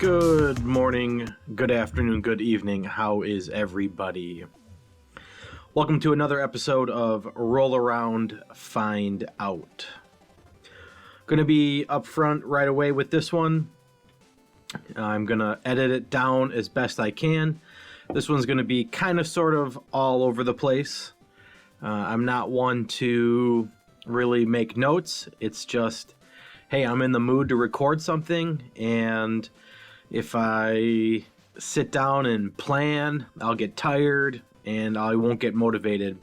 Good morning, good afternoon, good evening. How is everybody? Welcome to another episode of Roll Around, Find Out. Gonna be upfront right away with this one. I'm gonna edit it down as best I can. This one's gonna be kind of sort of all over the place. I'm not one to really make notes. It's just, hey, I'm in the mood to record something, and if I sit down and plan, I'll get tired and I won't get motivated.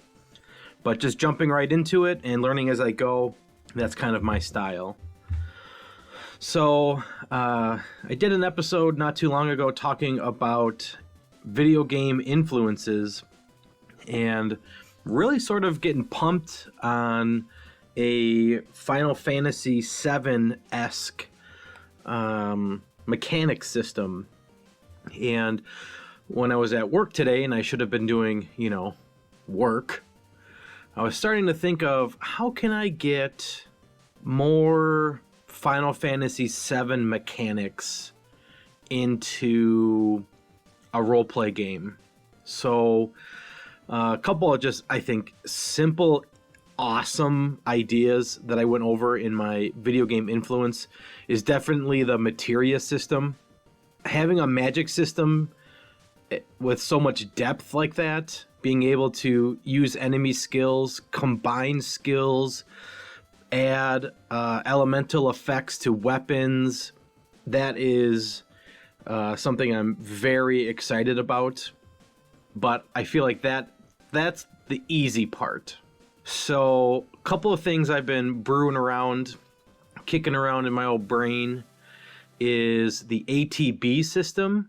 But just jumping right into it and learning as I go, that's kind of my style. So I did an episode not too long ago talking about video game influences and really sort of getting pumped on a Final Fantasy VII-esque mechanic system. And when I was at work today and I should have been doing, work, I was starting to think of how can I get more Final Fantasy VII mechanics into a roleplay game. So a couple of just, I think, simple, awesome ideas that I went over in my video game influence is definitely the Materia system. Having a magic system with so much depth like that, being able to use enemy skills, combine skills, add elemental effects to weapons, that is something I'm very excited about. But I feel like that's the easy part. So a couple of things I've been brewing around, kicking around in my old brain is the ATB system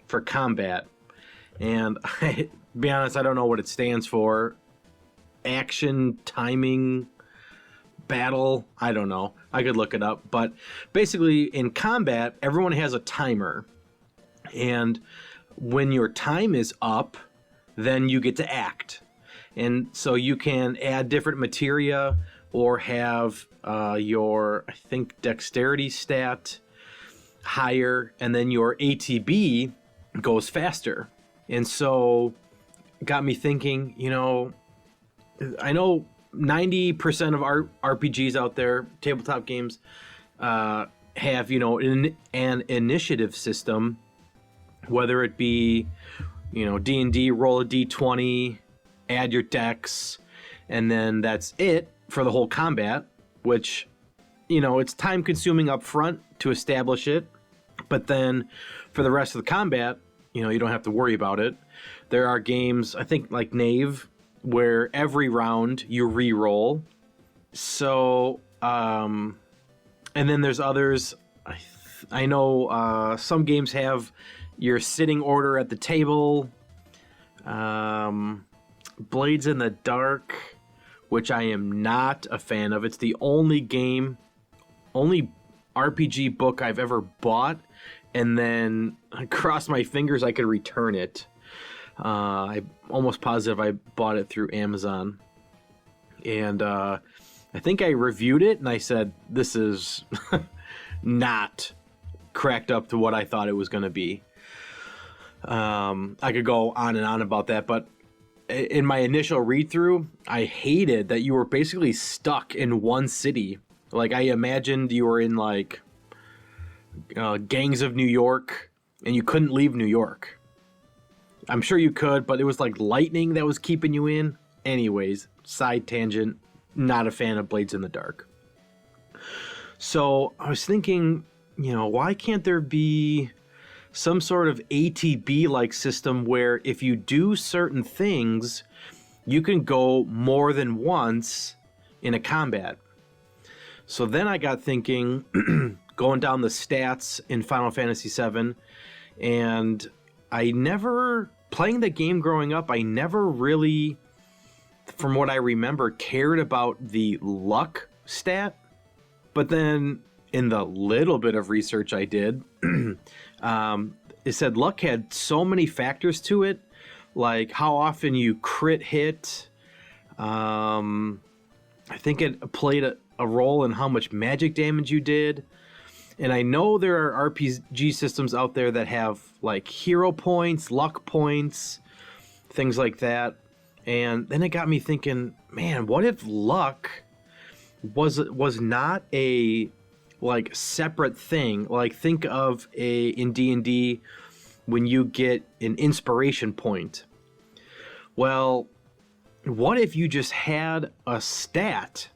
for combat. And to be honest, I don't know what it stands for. Action, timing, battle, I don't know. I could look it up. But basically in combat, everyone has a timer. And when your time is up, then you get to act. And so you can add different materia or have your, I think, dexterity stat higher, and then your ATB goes faster. And so got me thinking, I know 90% of RPGs out there, tabletop games, have, an initiative system, whether it be, D&D, roll a D20, add your dex, and then that's it for the whole combat, which, it's time consuming up front to establish it. But then for the rest of the combat, you don't have to worry about it. There are games, I think like Knave, where every round you re-roll. So, and then there's others. I know some games have your sitting order at the table. Blades in the Dark, which I am not a fan of. It's the only RPG book I've ever bought, and then I crossed my fingers I could return it. I'm almost positive I bought it through Amazon. And I think I reviewed it, and I said, this is not cracked up to what I thought it was going to be. I could go on and on about that, but in my initial read-through, I hated that you were basically stuck in one city. Like, I imagined you were in, Gangs of New York, and you couldn't leave New York. I'm sure you could, but it was like lightning that was keeping you in. Anyways, side tangent, not a fan of Blades in the Dark. So I was thinking, why can't there be some sort of ATB-like system where if you do certain things, you can go more than once in a combat? So then I got thinking, going down the stats in Final Fantasy VII, and playing the game growing up, I never really, from what I remember, cared about the luck stat. But then in the little bit of research I did, it said luck had so many factors to it, like how often you crit hit. I think it played a role in how much magic damage you did. And I know there are RPG systems out there that have like hero points, luck points, things like that. And then it got me thinking, man, what if luck was not a like separate thing? Like think of in D&D when you get an inspiration point. Well, what if you just had a stat,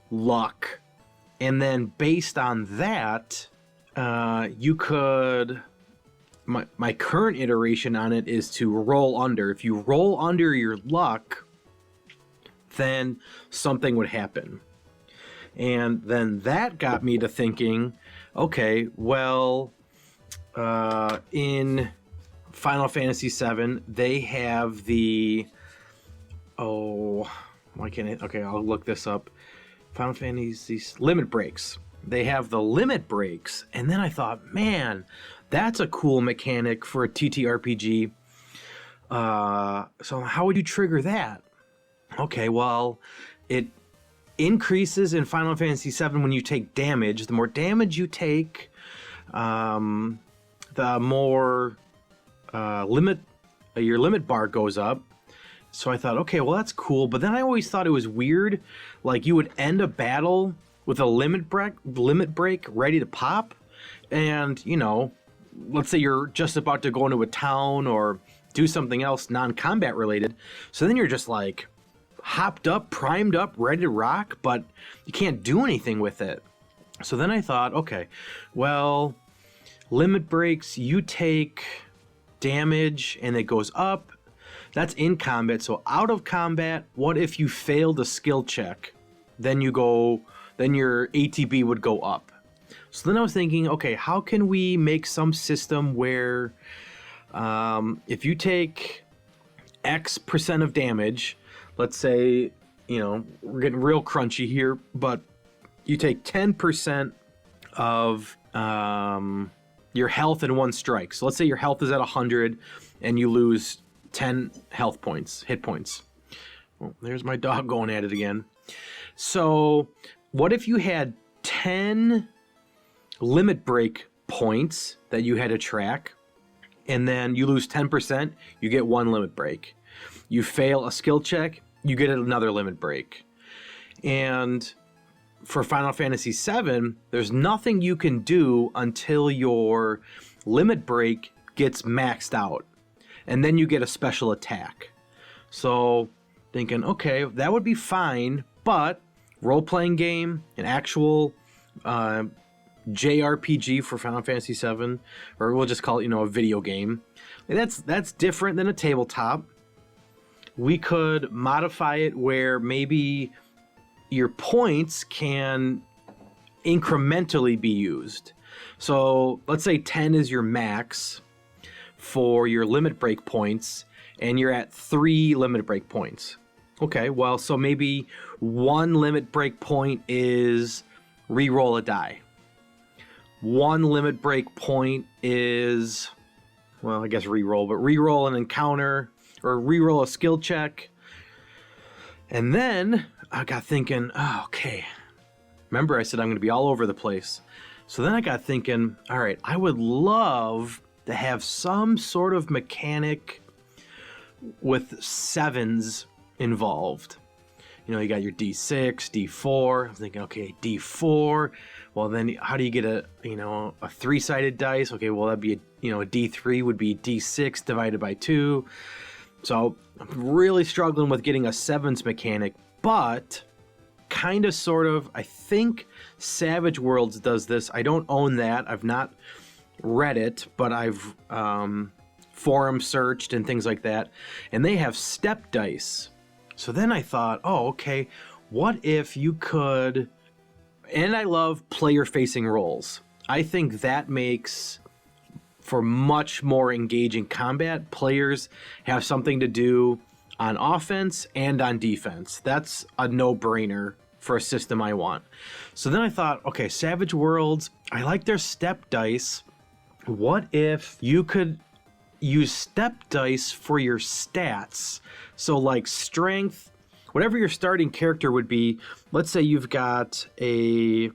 luck, and then based on that, you could... My current iteration on it is to roll under. If you roll under your luck, then something would happen. And then that got me to thinking, okay, well, in Final Fantasy VII, they have the... Oh, why can't I... Okay, I'll look this up. Final Fantasy limit breaks. They have the limit breaks. And then I thought, man, that's a cool mechanic for a TTRPG. So how would you trigger that? Okay, well, it increases in Final Fantasy VII when you take damage. The more damage you take, the more your limit bar goes up. So I thought, okay, well, that's cool. But then I always thought it was weird. Like, you would end a battle with a limit break ready to pop. And, you know, let's say you're just about to go into a town or do something else non-combat related. So then you're just like hopped up, primed up, ready to rock, but you can't do anything with it. So then I thought, okay, well, limit breaks, you take damage and it goes up. That's in combat. So out of combat, what if you failed a skill check? Then your ATB would go up. So then I was thinking, okay, how can we make some system where if you take X% of damage, let's say, you know, we're getting real crunchy here, but you take 10% of your health in one strike. So let's say your health is at 100 and you lose 10 hit points. Well, there's my dog going at it again. So what if you had 10 limit break points that you had to track, and then you lose 10%, you get one limit break. You fail a skill check, you get another limit break. And for Final Fantasy VII, there's nothing you can do until your limit break gets maxed out. And then you get a special attack. So thinking, okay, that would be fine, but role-playing game, an actual JRPG for Final Fantasy VII, or we'll just call it, you know, a video game. That's different than a tabletop. We could modify it where maybe your points can incrementally be used. So let's say 10 is your max for your limit break points, and you're at 3 limit break points. Okay, well, so maybe 1 limit break point is re-roll a die. 1 limit break point is, well, I guess re-roll, but re-roll an encounter or re-roll a skill check. And then I got thinking, oh, okay, remember I said I'm going to be all over the place. So then I got thinking, all right, I would love to have some sort of mechanic with sevens involved. You know, you got your D6, D4. I'm thinking, okay, D4. Well, then how do you get a 3-sided dice? Okay, well, that'd be a D3 would be D6 divided by 2. So I'm really struggling with getting a sevens mechanic, but kind of sort of, I think Savage Worlds does this. I don't own that. I've not read it, but I've forum searched and things like that, and they have step dice. So then I thought, oh, okay, what if you could... And I love player-facing roles. I think that makes for much more engaging combat. Players have something to do on offense and on defense. That's a no-brainer for a system I want. So then I thought, okay, Savage Worlds, I like their step dice. What if you could use step dice for your stats? So like strength, whatever your starting character would be. Let's say you've got a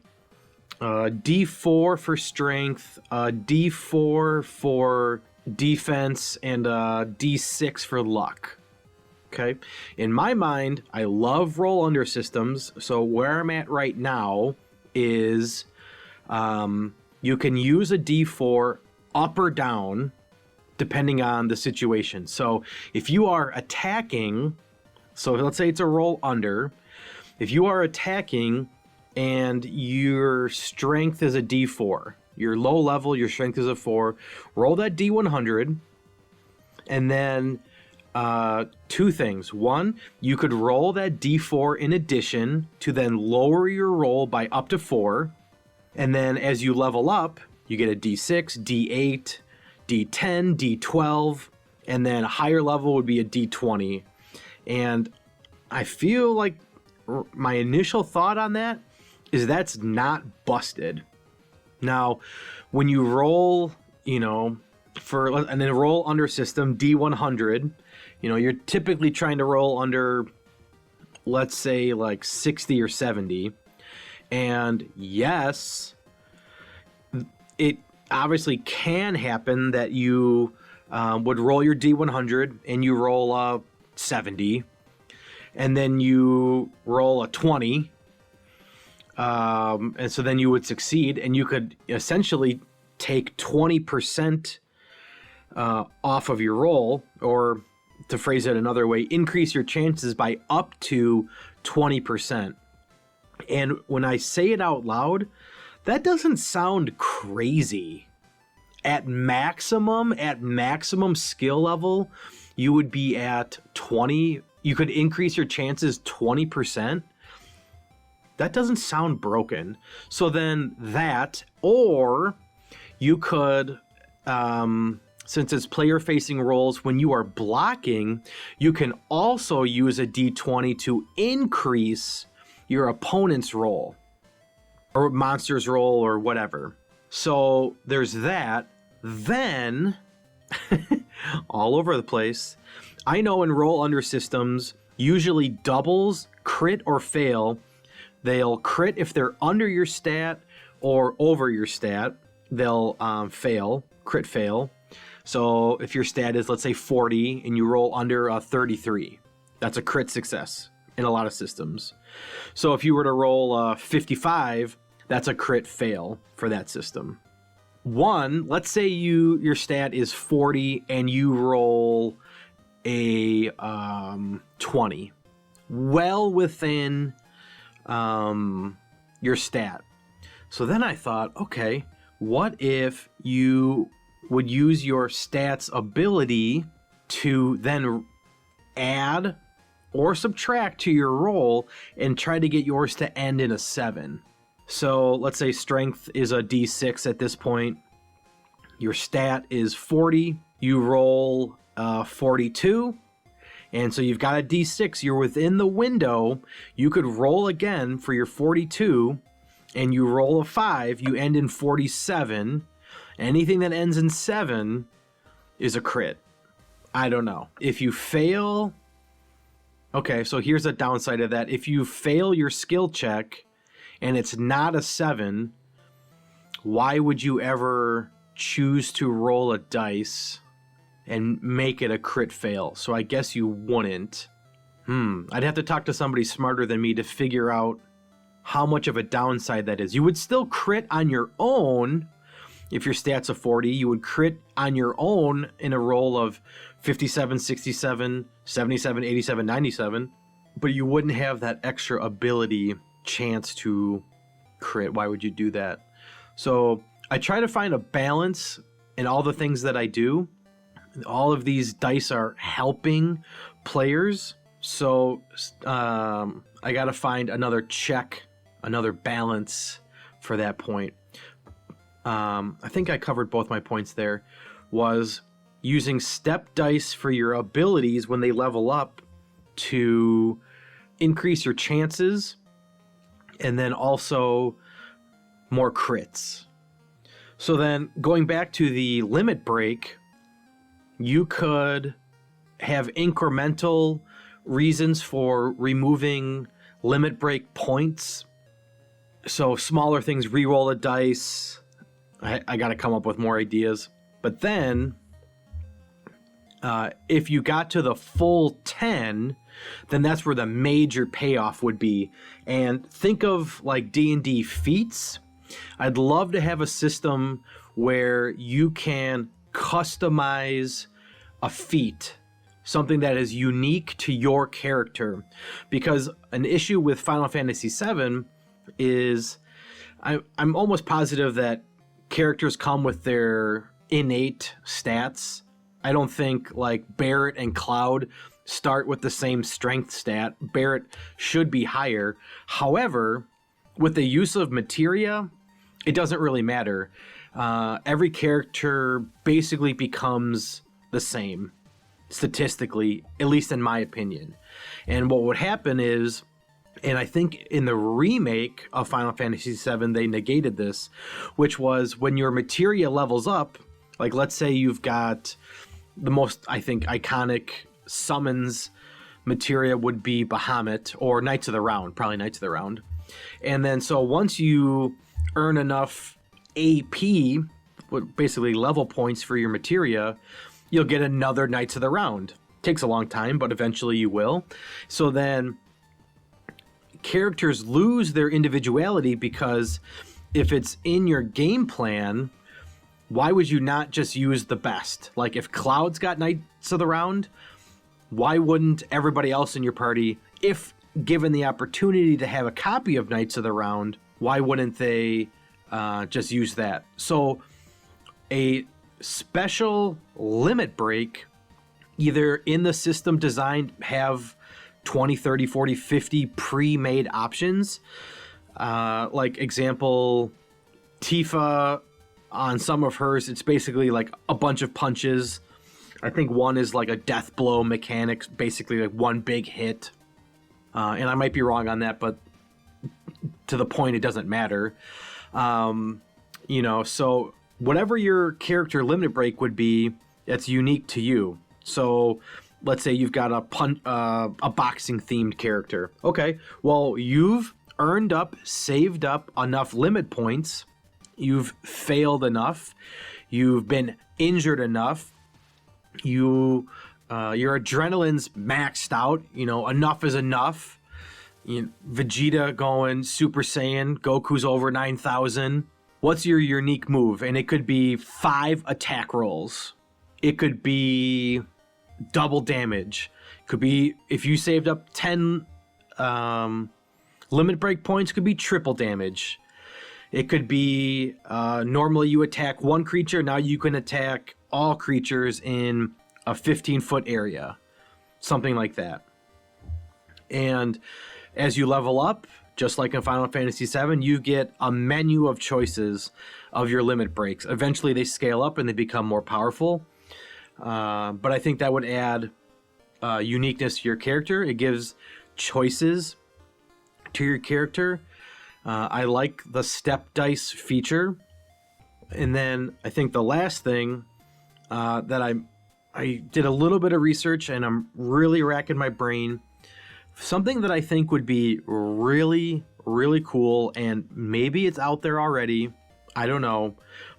D4 for strength, D4 for defense, and D6 for luck. Okay. In my mind, I love roll under systems. So where I'm at right now is you can use a D4 up or down depending on the situation. So if you are attacking, so let's say it's a roll under, if you are attacking and your strength is a D4, your low level, your strength is a 4, roll that D100, and then two things. One, you could roll that D4 in addition to then lower your roll by up to 4, and then as you level up, you get a D6, D8, D10, D12, and then a higher level would be a D20. And I feel like my initial thought on that is that's not busted. Now, when you roll, and then roll under system D100, you're typically trying to roll under, let's say, like 60 or 70. And yes, it obviously can happen that you would roll your D100 and you roll a 70, and then you roll a 20. And so then you would succeed, and you could essentially take 20% off of your roll, or to phrase it another way, increase your chances by up to 20%. And when I say it out loud, that doesn't sound crazy. At maximum skill level, you would be at 20. You could increase your chances 20%. That doesn't sound broken. So then that, or you could, since it's player-facing roles, when you are blocking, you can also use a D20 to increase your opponent's roll, or monster's roll, or whatever. So there's that. Then, all over the place, I know in roll under systems, usually doubles, crit, or fail. They'll crit if they're under your stat or over your stat. They'll fail, crit fail. So if your stat is, let's say, 40 and you roll under a 33, that's a crit success in a lot of systems. So if you were to roll 55, that's a crit fail for that system. Let's say your stat is 40 and you roll a 20, well within your stat. So then I thought, okay, what if you would use your stat's ability to then add or subtract to your roll and try to get yours to end in a 7. So let's say strength is a D6 at this point. Your stat is 40. You roll 42. And so you've got a D6. You're within the window. You could roll again for your 42. And you roll a 5. You end in 47. Anything that ends in 7 is a crit. I don't know. If you fail... Okay, so here's a downside of that. If you fail your skill check and it's not a 7, why would you ever choose to roll a dice and make it a crit fail? So I guess you wouldn't. I'd have to talk to somebody smarter than me to figure out how much of a downside that is. You would still crit on your own. If your stat's a 40, you would crit on your own in a roll of 57, 67, 77, 87, 97, but you wouldn't have that extra ability chance to crit. Why would you do that? So I try to find a balance in all the things that I do. All of these dice are helping players. So I got to find another check, another balance for that point. I think I covered both my points there. Was using step dice for your abilities when they level up to increase your chances, and then also more crits. So then going back to the limit break, you could have incremental reasons for removing limit break points So smaller things, re-roll a dice. I got to come up with more ideas. But then, if you got to the full 10, then that's where the major payoff would be. And think of like D&D feats. I'd love to have a system where you can customize a feat, something that is unique to your character. Because an issue with Final Fantasy VII is I'm almost positive that characters come with their innate stats. I don't think like Barrett and Cloud start with the same strength stat. Barrett should be higher. However, with the use of materia, it doesn't really matter. Every character basically becomes the same, statistically, at least in my opinion. And what would happen is, and I think in the remake of Final Fantasy VII, they negated this, which was when your materia levels up, like let's say you've got the most, I think, iconic summons materia would be Bahamut or Knights of the Round, probably Knights of the Round. And then so once you earn enough AP, basically level points for your materia, you'll get another Knights of the Round. Takes a long time, but eventually you will. So then characters lose their individuality, because if it's in your game plan, why would you not just use the best? Like if Cloud's got Knights of the Round, why wouldn't everybody else in your party, if given the opportunity to have a copy of Knights of the Round, why wouldn't they just use that? So a special limit break, either in the system designed, have 20, 30, 40, 50 pre-made options. Like example, Tifa, on some of hers, it's basically like a bunch of punches. I think one is like a death blow mechanics, basically like one big hit. And I might be wrong on that, but to the point, it doesn't matter. So whatever your character limit break would be, it's unique to you. So let's say you've got a boxing themed character. Okay, well, you've earned up, saved up enough limit points. You've failed enough. You've been injured enough. Your adrenaline's maxed out. Enough is enough. Vegeta going Super Saiyan. Goku's over 9,000. What's your unique move? And it could be 5 attack rolls. It could be double damage. It could be, if you saved up 10 limit break points, could be triple damage. It could be normally you attack one creature, now you can attack all creatures in a 15-foot area. Something like that. And as you level up, just like in Final Fantasy VII, you get a menu of choices of your limit breaks. Eventually they scale up and they become more powerful. But I think that would add uniqueness to your character. It gives choices to your character. I like the step dice feature. And then I think the last thing that I did a little bit of research and I'm really racking my brain. Something that I think would be really, really cool, and maybe it's out there already, I don't know,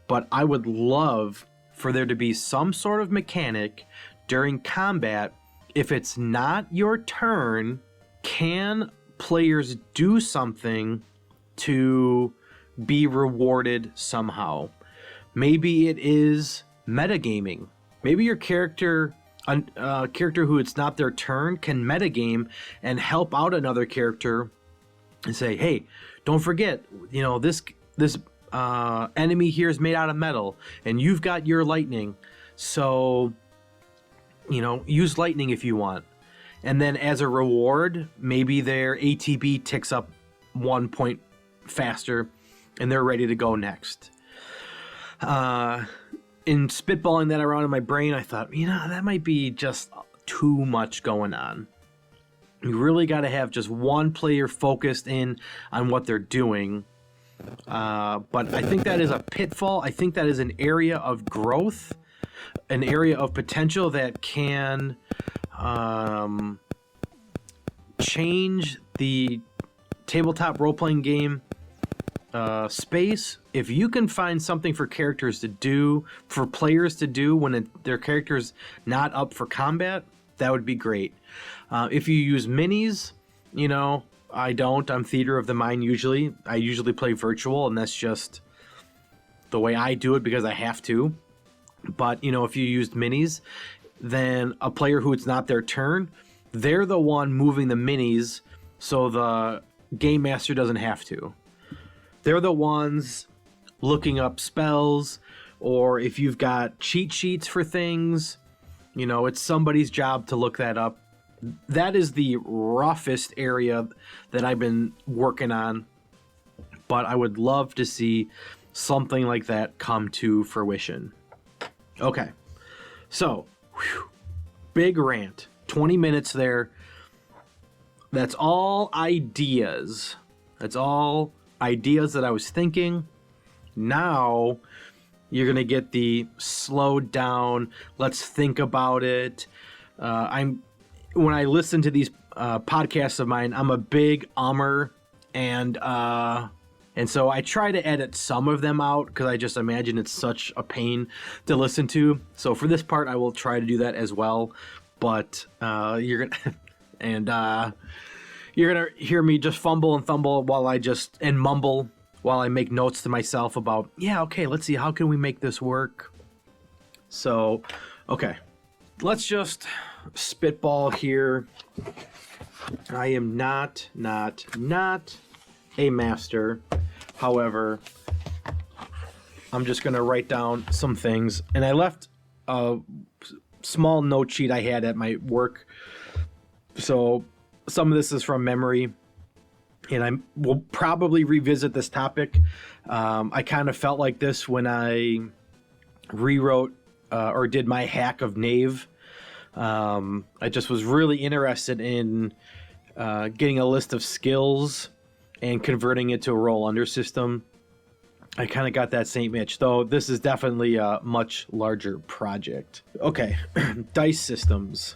but I would love for there to be some sort of mechanic during combat. If it's not your turn, can players do something to be rewarded somehow? Maybe it is metagaming. Maybe your character, a character who it's not their turn, can metagame and help out another character and say, hey, don't forget, this enemy here is made out of metal and you've got your lightning. So, use lightning if you want. And then as a reward, maybe their ATB ticks up 1 point faster and they're ready to go next. In spitballing that around in my brain, I thought, that might be just too much going on. You really got to have just one player focused in on what they're doing. But I think that is a pitfall. I think that is an area of growth, an area of potential that can change the tabletop role-playing game space, if you can find something for characters to do, for players to do when their character's not up for combat, that would be great. If you use minis, you know, I don't. I'm theater of the mind usually. I usually play virtual, and that's just the way I do it because I have to. But, you know, if you used minis, then a player who it's not their turn, they're the one moving the minis, so the game master doesn't have to. They're the ones looking up spells, or if you've got cheat sheets for things, you know, it's somebody's job to look that up. That is the roughest area that I've been working on, but I would love to see something like that come to fruition. Okay, so, big rant, 20 minutes there. That's all ideas. That's all ideas that I was thinking. Now you're gonna get the slowed down, let's think about it. When I listen to these podcasts of mine, I'm a big and so I try to edit some of them out because I just imagine it's such a pain to listen to. So for this part, I will try to do that as well. But you're gonna hear me just fumble and thumble and mumble while I make notes to myself about, yeah, okay, let's see, how can we make this work? So, okay, let's just spitball here. I am not a master. However, I'm just going to write down some things. And I left a small note sheet I had at my work. So some of this is from memory. And I will probably revisit this topic. I kind of felt like this when I rewrote or did my hack of Knave. I just was really interested in getting a list of skills and converting it to a roll-under system. I kind of got that same itch, though this is definitely a much larger project. Okay, dice systems.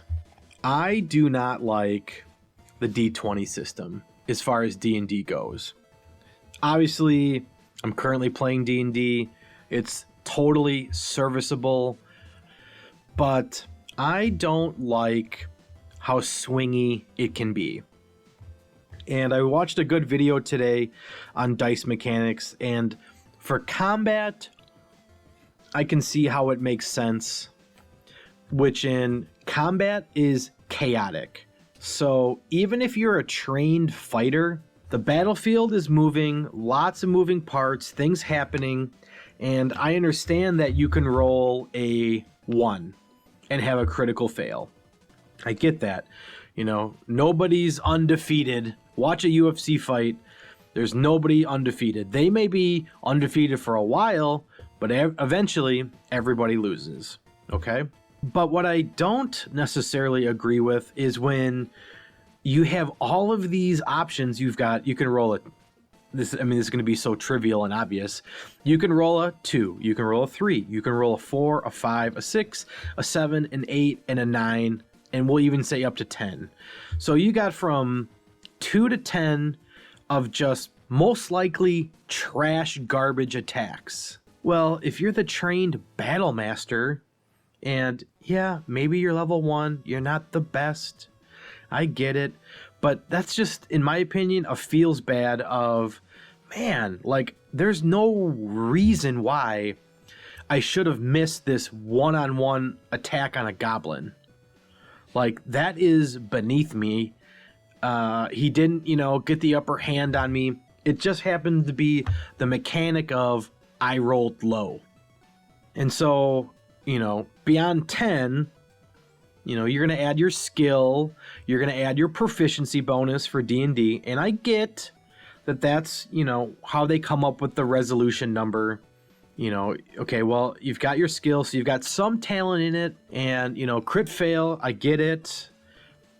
I do not like the D20 system as far as D&D goes. Obviously, I'm currently playing D&D. It's totally serviceable, but I don't like how swingy it can be. And I watched a good video today on dice mechanics, and for combat, I can see how it makes sense, which in combat is chaotic. So even if you're a trained fighter, the battlefield is moving, lots of moving parts, things happening, and I understand that you can roll a 1 and have a critical fail. I get that. You know, nobody's undefeated. Watch a UFC fight. There's nobody undefeated. They may be undefeated for a while, but eventually everybody loses. Okay? But what I don't necessarily agree with is when you have all of these options. You can roll this is going to be so trivial and obvious. You can roll a 2, you can roll a 3, you can roll a 4, a 5, a 6, a 7, an 8, and a 9, and we'll even say up to 10. So you got from 2 to 10 of just most likely trash garbage attacks. Well, if you're the trained battle master, and yeah, maybe you're level 1, you're not the best, I get it, but that's just, in my opinion, a feels bad of, man, like, there's no reason why I should have missed this one-on-one attack on a goblin. Like, that is beneath me. He didn't, get the upper hand on me. It just happened to be the mechanic of I rolled low. And so, beyond 10, you're going to add your skill. You're going to add your proficiency bonus for D&D. And I get that that's, how they come up with the resolution number. Okay, well, you've got your skill, so you've got some talent in it. And, crit fail, I get it.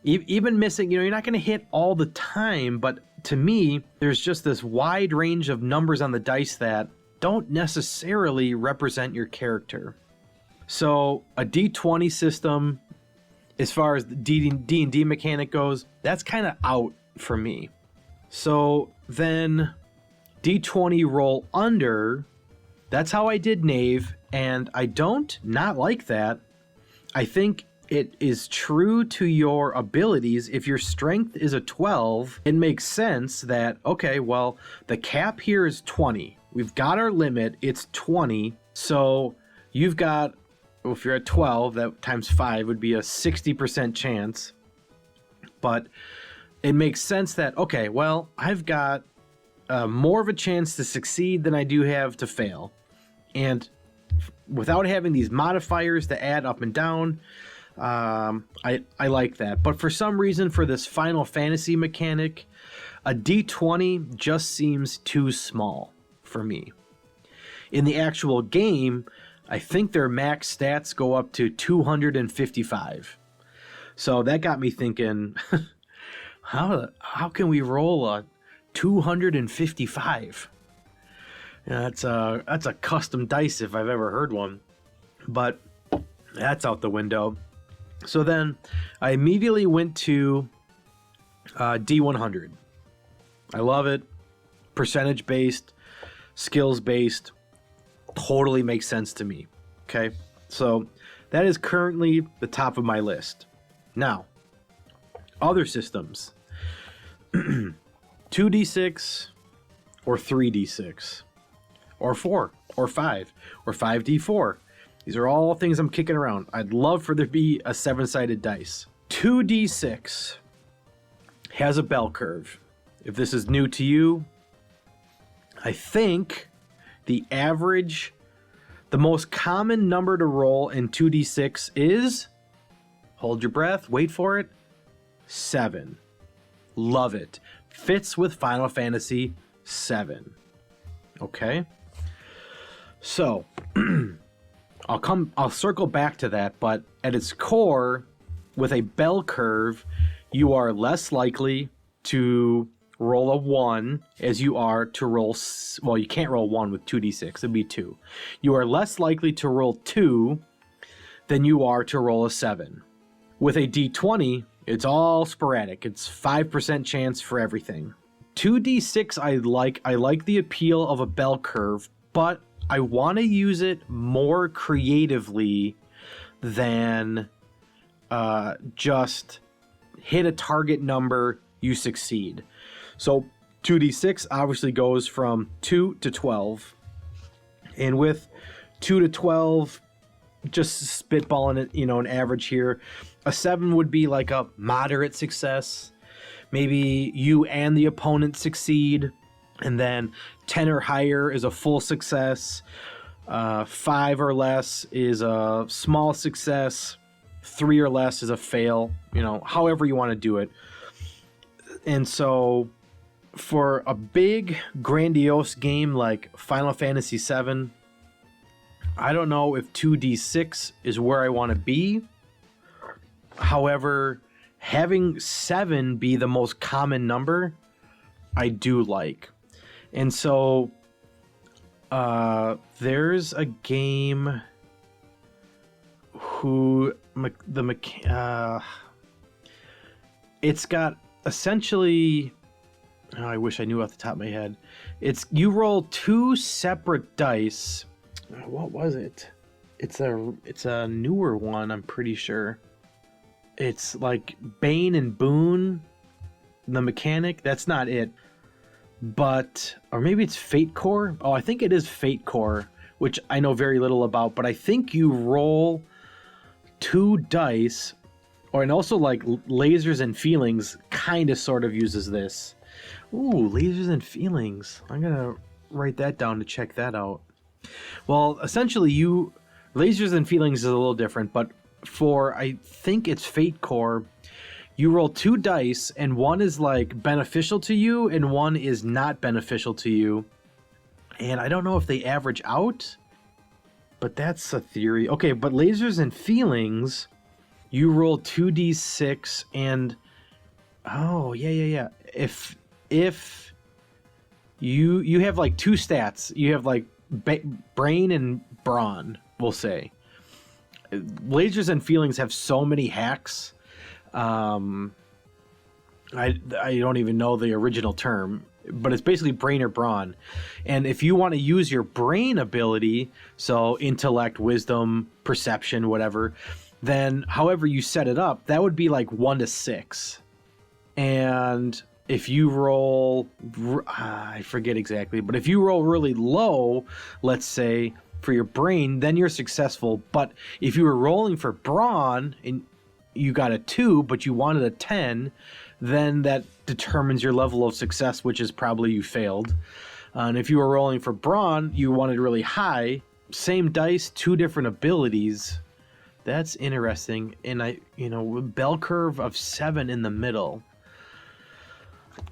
Even missing, you're not going to hit all the time. But to me, there's just this wide range of numbers on the dice that don't necessarily represent your character. So a D20 system, as far as the D&D mechanic goes, that's kind of out for me. So then D20 roll under. That's how I did Knave, and I don't not like that. I think it is true to your abilities. If your strength is a 12, it makes sense that, okay, well, the cap here is 20. We've got our limit, it's 20. So you've got, if you're at 12, that times 5 would be a 60% chance. But it makes sense that, okay, well, I've got more of a chance to succeed than I do have to fail. And without having these modifiers to add up and down, I like that. But for some reason, for this Final Fantasy mechanic, a D20 just seems too small for me. In the actual game, I think their max stats go up to 255. So that got me thinking, how can we roll a 255? Yeah, that's a custom dice if I've ever heard one. But that's out the window. So then I immediately went to D100. I love it. Percentage based, skills based, totally makes sense to me. Okay, so that is currently the top of my list. Now, other systems. 2d6 or 3d6 or 4 or 5 or 5d4. These are all things I'm kicking around. I'd love for there to be a 7-sided dice. 2d6 has a bell curve. If this is new to you, I think the average, the most common number to roll in 2d6 is, hold your breath, wait for it, 7. Love it. Fits with Final Fantasy VII. Okay? So, I'll circle back to that, but at its core, with a bell curve, you are less likely to roll a 1 as you are to roll, well, you can't roll 1 with 2d6, it'd be 2. You are less likely to roll 2 than you are to roll a 7. With a d20, it's all sporadic. It's 5% chance for everything. 2d6 I like the appeal of a bell curve, but I want to use it more creatively than just hit a target number, you succeed. So 2d6 obviously goes from 2 to 12. And with 2 to 12, just spitballing it, an average here, a 7 would be like a moderate success. Maybe you and the opponent succeed, and then 10 or higher is a full success. 5 or less is a small success. 3 or less is a fail. However you want to do it. And so for a big, grandiose game like Final Fantasy VII, I don't know if 2d6 is where I want to be. However, having 7 be the most common number, I do like. And so there's a game it's got essentially, I wish I knew off the top of my head. You roll 2 separate dice. What was it? It's a newer one, I'm pretty sure. It's like Bane and Boone, the mechanic. That's not it. But, or maybe it's Fate Core. Oh, I think it is Fate Core, which I know very little about. But I think you roll 2 dice, and also like Lasers and Feelings kind of sort of uses this. Ooh, Lasers and Feelings. I'm going to write that down to check that out. Well, essentially, Lasers and Feelings is a little different, but for, I think it's Fate Core, you roll 2 dice, and one is like beneficial to you, and one is not beneficial to you. And I don't know if they average out, but that's a theory. Okay, but Lasers and Feelings, you roll 2d6, and oh yeah. If you have like 2 stats, you have like brain and brawn, we'll say. Lasers and Feelings have so many hacks. I don't even know the original term. but it's basically brain or brawn. And if you want to use your brain ability, so intellect, wisdom, perception, whatever, then however you set it up, that would be like 1 to 6. And if you roll, I forget exactly, but if you roll really low, let's say for your brain, then you're successful. But if you were rolling for brawn and you got a 2, but you wanted a 10, then that determines your level of success, which is probably you failed. And if you were rolling for brawn, you wanted really high, same dice, 2 different abilities. That's interesting. And bell curve of 7 in the middle.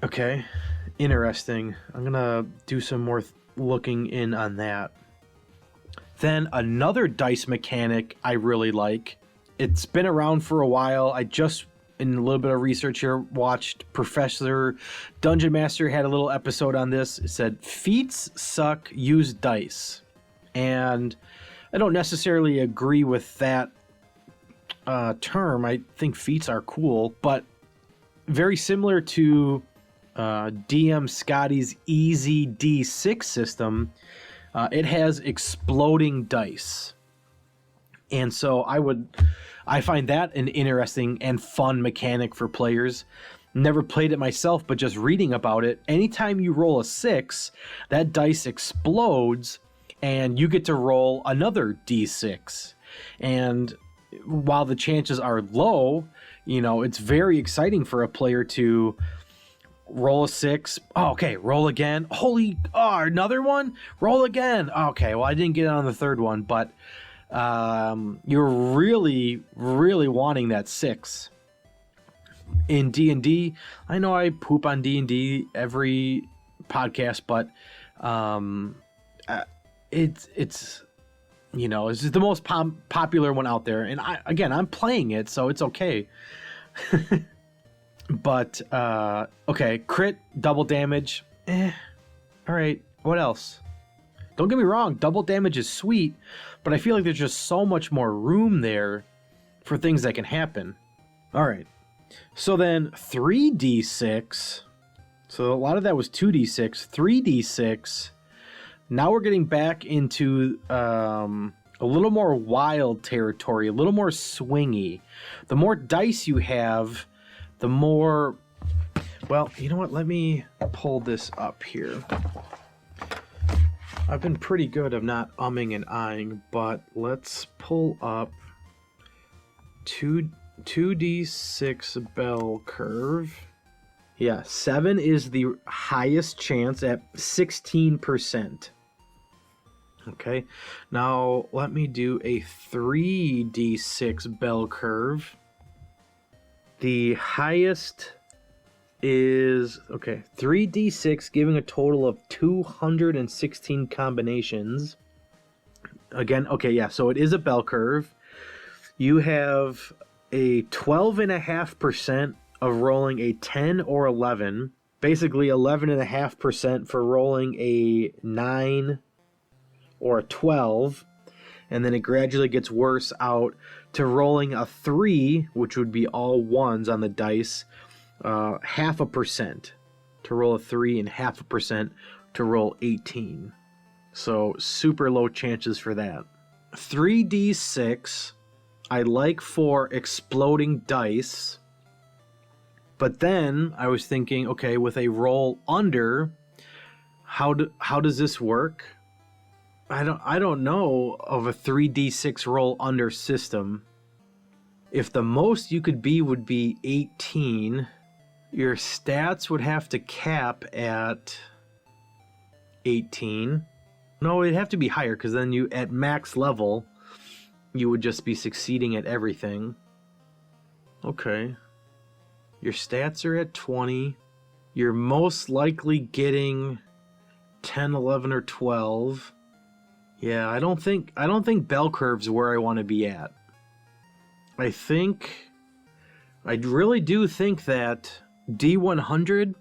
Okay, interesting. I'm gonna do some more looking in on that. Then another dice mechanic I really like. It's been around for a while. I just, in a little bit of research here, watched Professor Dungeon Master had a little episode on this. It said, feats suck, use dice. And I don't necessarily agree with that term. I think feats are cool, but very similar to DM Scotty's Easy D6 system, it has exploding dice. And so I find that an interesting and fun mechanic for players. Never played it myself, but just reading about it, anytime you roll a 6, that dice explodes and you get to roll another D6. And while the chances are low, it's very exciting for a player to roll a 6. Oh, okay, roll again. Another one? Roll again. Okay, well, I didn't get it on the third one, but you're really, really wanting that 6. In D&D, I know I poop on D&D every podcast, but it's it's the most popular one out there, and I'm playing it, so it's okay. But okay, crit, double damage, all right, what else? Don't get me wrong, double damage is sweet, but I feel like there's just so much more room there for things that can happen. All right, so then 3d6, so a lot of that was 2d6, 3d6. Now we're getting back into a little more wild territory, a little more swingy. The more dice you have, the more... Well, you know what? Let me pull this up here. I've been pretty good of not umming and ahhing, but let's pull up 2d6 bell curve. Yeah, 7 is the highest chance at 16%. Okay, now let me do a 3d6 bell curve. The highest is, 3d6 giving a total of 216 combinations. Again, so it is a bell curve. You have a 12.5% of rolling a 10 or 11. Basically 11.5% for rolling a 9 or a 12, and then it gradually gets worse out to rolling a 3, which would be all ones on the dice, 0.5% to roll a 3 and 0.5% to roll 18. So super low chances for that. 3d6 I like for exploding dice, but then I was thinking, okay, with a roll under, how does this work? I don't know of a 3d6 roll under system. If the most you could be would be 18, your stats would have to cap at 18. No, it'd have to be higher, because then you, at max level, you would just be succeeding at everything. Okay. Your stats are at 20. You're most likely getting 10, 11, or 12. Yeah, I don't think bell curve's where I want to be at. I really do think that D100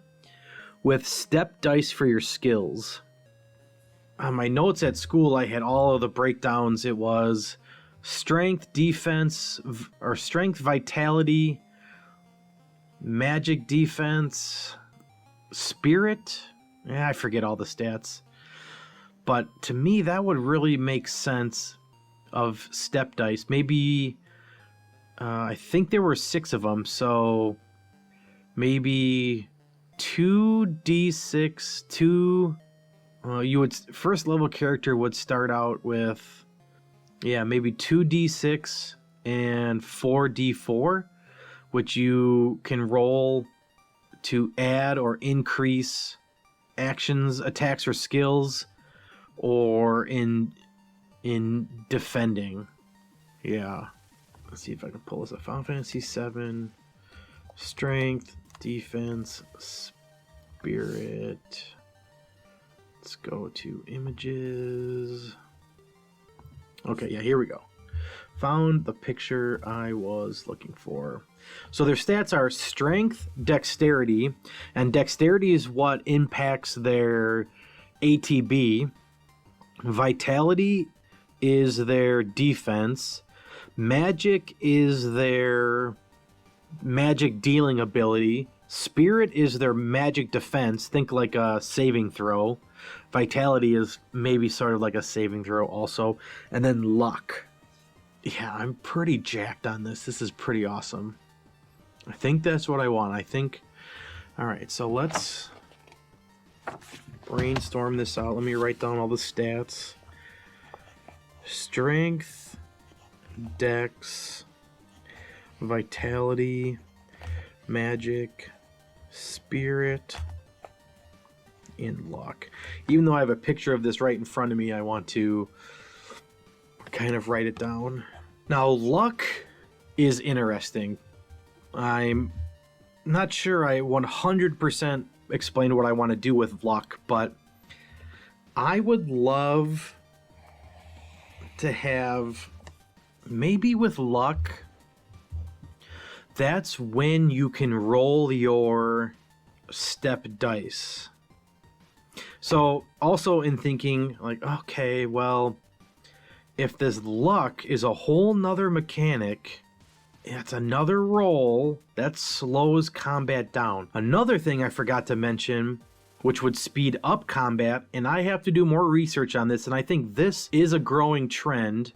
with step dice for your skills. On my notes at school, I had all of the breakdowns. It was strength, defense, or strength, vitality, magic defense, spirit, I forget all the stats. But to me, that would really make sense of step dice. Maybe, I think there were 6 of them, so maybe 2d6, first level character would start out with, maybe 2d6 and 4d4, which you can roll to add or increase actions, attacks, or skills, or in defending. Yeah. Let's see if I can pull this up. Final Fantasy VII, strength, defense, spirit. Let's go to images. Okay, yeah, here we go. Found the picture I was looking for. So their stats are strength, dexterity, and dexterity is what impacts their ATB. Vitality is their defense. Magic is their magic dealing ability. Spirit is their magic defense. Think like a saving throw. Vitality is maybe sort of like a saving throw also. And then luck. Yeah, I'm pretty jacked on this. This is pretty awesome. I think that's what I want. Alright, so let's brainstorm this out. Let me write down all the stats. Strength, dex, vitality, magic, spirit, and luck. Even though I have a picture of this right in front of me, I want to kind of write it down. Now, luck is interesting. I'm not sure I 100% explained what I want to do with luck, but I would love to have, maybe with luck, that's when you can roll your step dice. So also in thinking like, okay, well, if this luck is a whole nother mechanic, it's another roll that slows combat down. Another thing I forgot to mention, which would speed up combat, and I have to do more research on this, and I think this is a growing trend.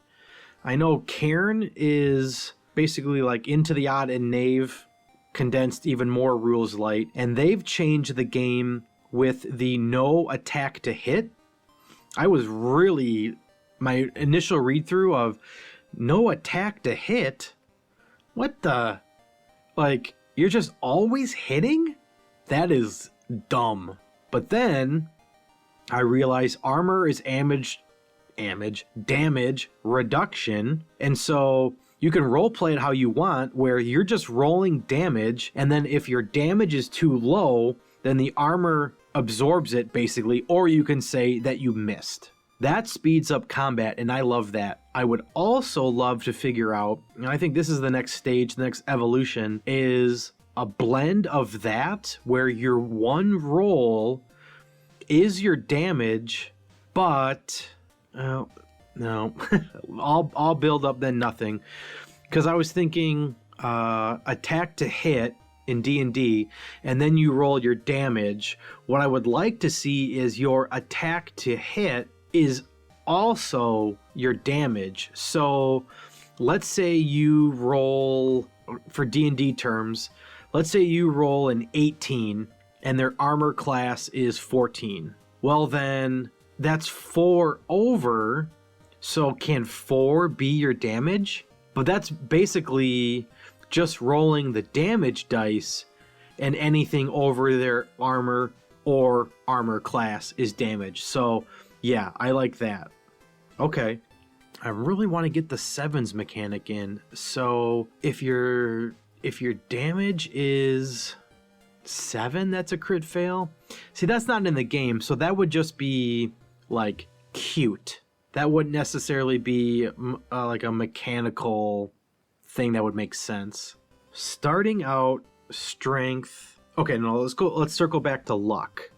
I know Cairn is basically like Into the Odd and Knave condensed even more rules light, and they've changed the game with the no attack to hit. I was really, my initial read through of no attack to hit, what the, like, you're just always hitting? That is dumb. But then I realized armor is damage reduction, and so you can roleplay it how you want, where you're just rolling damage, and then if your damage is too low, then the armor absorbs it basically, or you can say that you missed. That speeds up combat, and I love that. I would also love to figure out, and I think this is the next stage, the next evolution, is a blend of that where your one roll is your damage, but no, I'll build up then nothing, because I was thinking attack to hit in D&D, and then you roll your damage. What I would like to see is your attack to hit is also your damage. So let's say you roll, for D&D terms, let's say you roll an 18 and their armor class is 14. Well, then that's 4 over, so can 4 be your damage? But that's basically just rolling the damage dice, and anything over their armor or armor class is damage. So yeah, I like that. Okay, I really want to get the sevens mechanic in. So if your damage is 7, that's a crit fail. See, that's not in the game, so that would just be like cute. That wouldn't necessarily be like a mechanical thing that would make sense. Starting out strength. Okay, no, let's circle back to luck.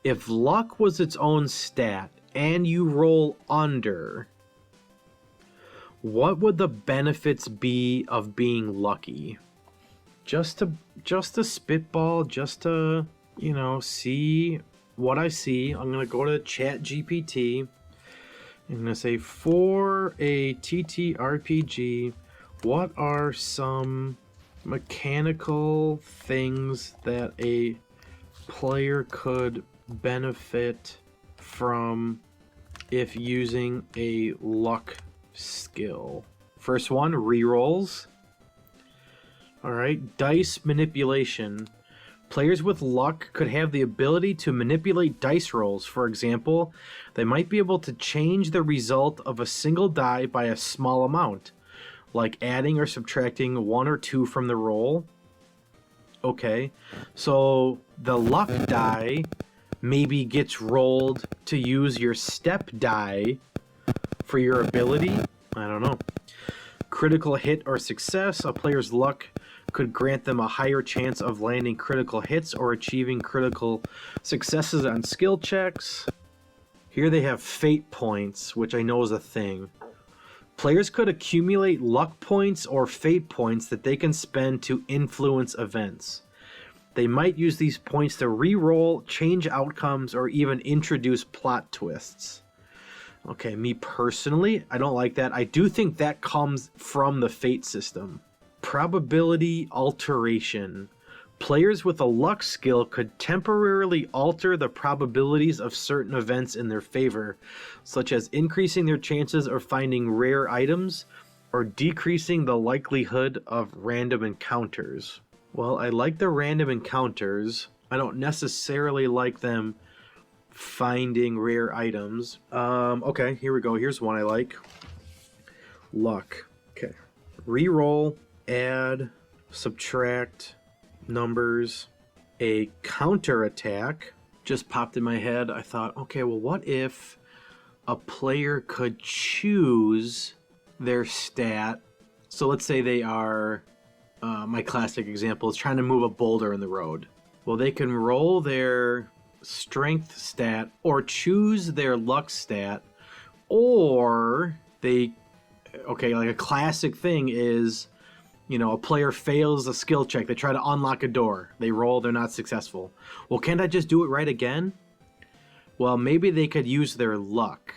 If luck was its own stat and you roll under, what would the benefits be of being lucky? Just to spitball, just to, see what I see, I'm going to go to Chat GPT. I'm going to say, for a TTRPG, what are some mechanical things that a player could benefit from if using a luck skill? First one, rerolls. All right, dice manipulation. Players with luck could have the ability to manipulate dice rolls. For example, they might be able to change the result of a single die by a small amount, like adding or subtracting 1 or 2 from the roll. Okay, so the luck die maybe gets rolled to use your step die for your ability. I don't know. Critical hit or success. A player's luck could grant them a higher chance of landing critical hits or achieving critical successes on skill checks. Here they have fate points, which I know is a thing. Players could accumulate luck points or fate points that they can spend to influence events. They might use these points to re-roll, change outcomes, or even introduce plot twists. Okay, me personally, I don't like that. I do think that comes from the fate system. Probability alteration. Players with a luck skill could temporarily alter the probabilities of certain events in their favor, such as increasing their chances of finding rare items or decreasing the likelihood of random encounters. Well, I like the random encounters. I don't necessarily like them finding rare items. Okay, here we go. Here's one I like. Luck. Okay. Reroll, add, subtract numbers. A counter attack just popped in my head. I thought, okay, well, what if a player could choose their stat? So let's say they are, my classic example is trying to move a boulder in the road. Well, they can roll their strength stat or choose their luck stat, or they, okay, like a classic thing is, you know, a player fails a skill check. They try to unlock a door. They roll, they're not successful. Well, can't I just do it right again? Well, maybe they could use their luck.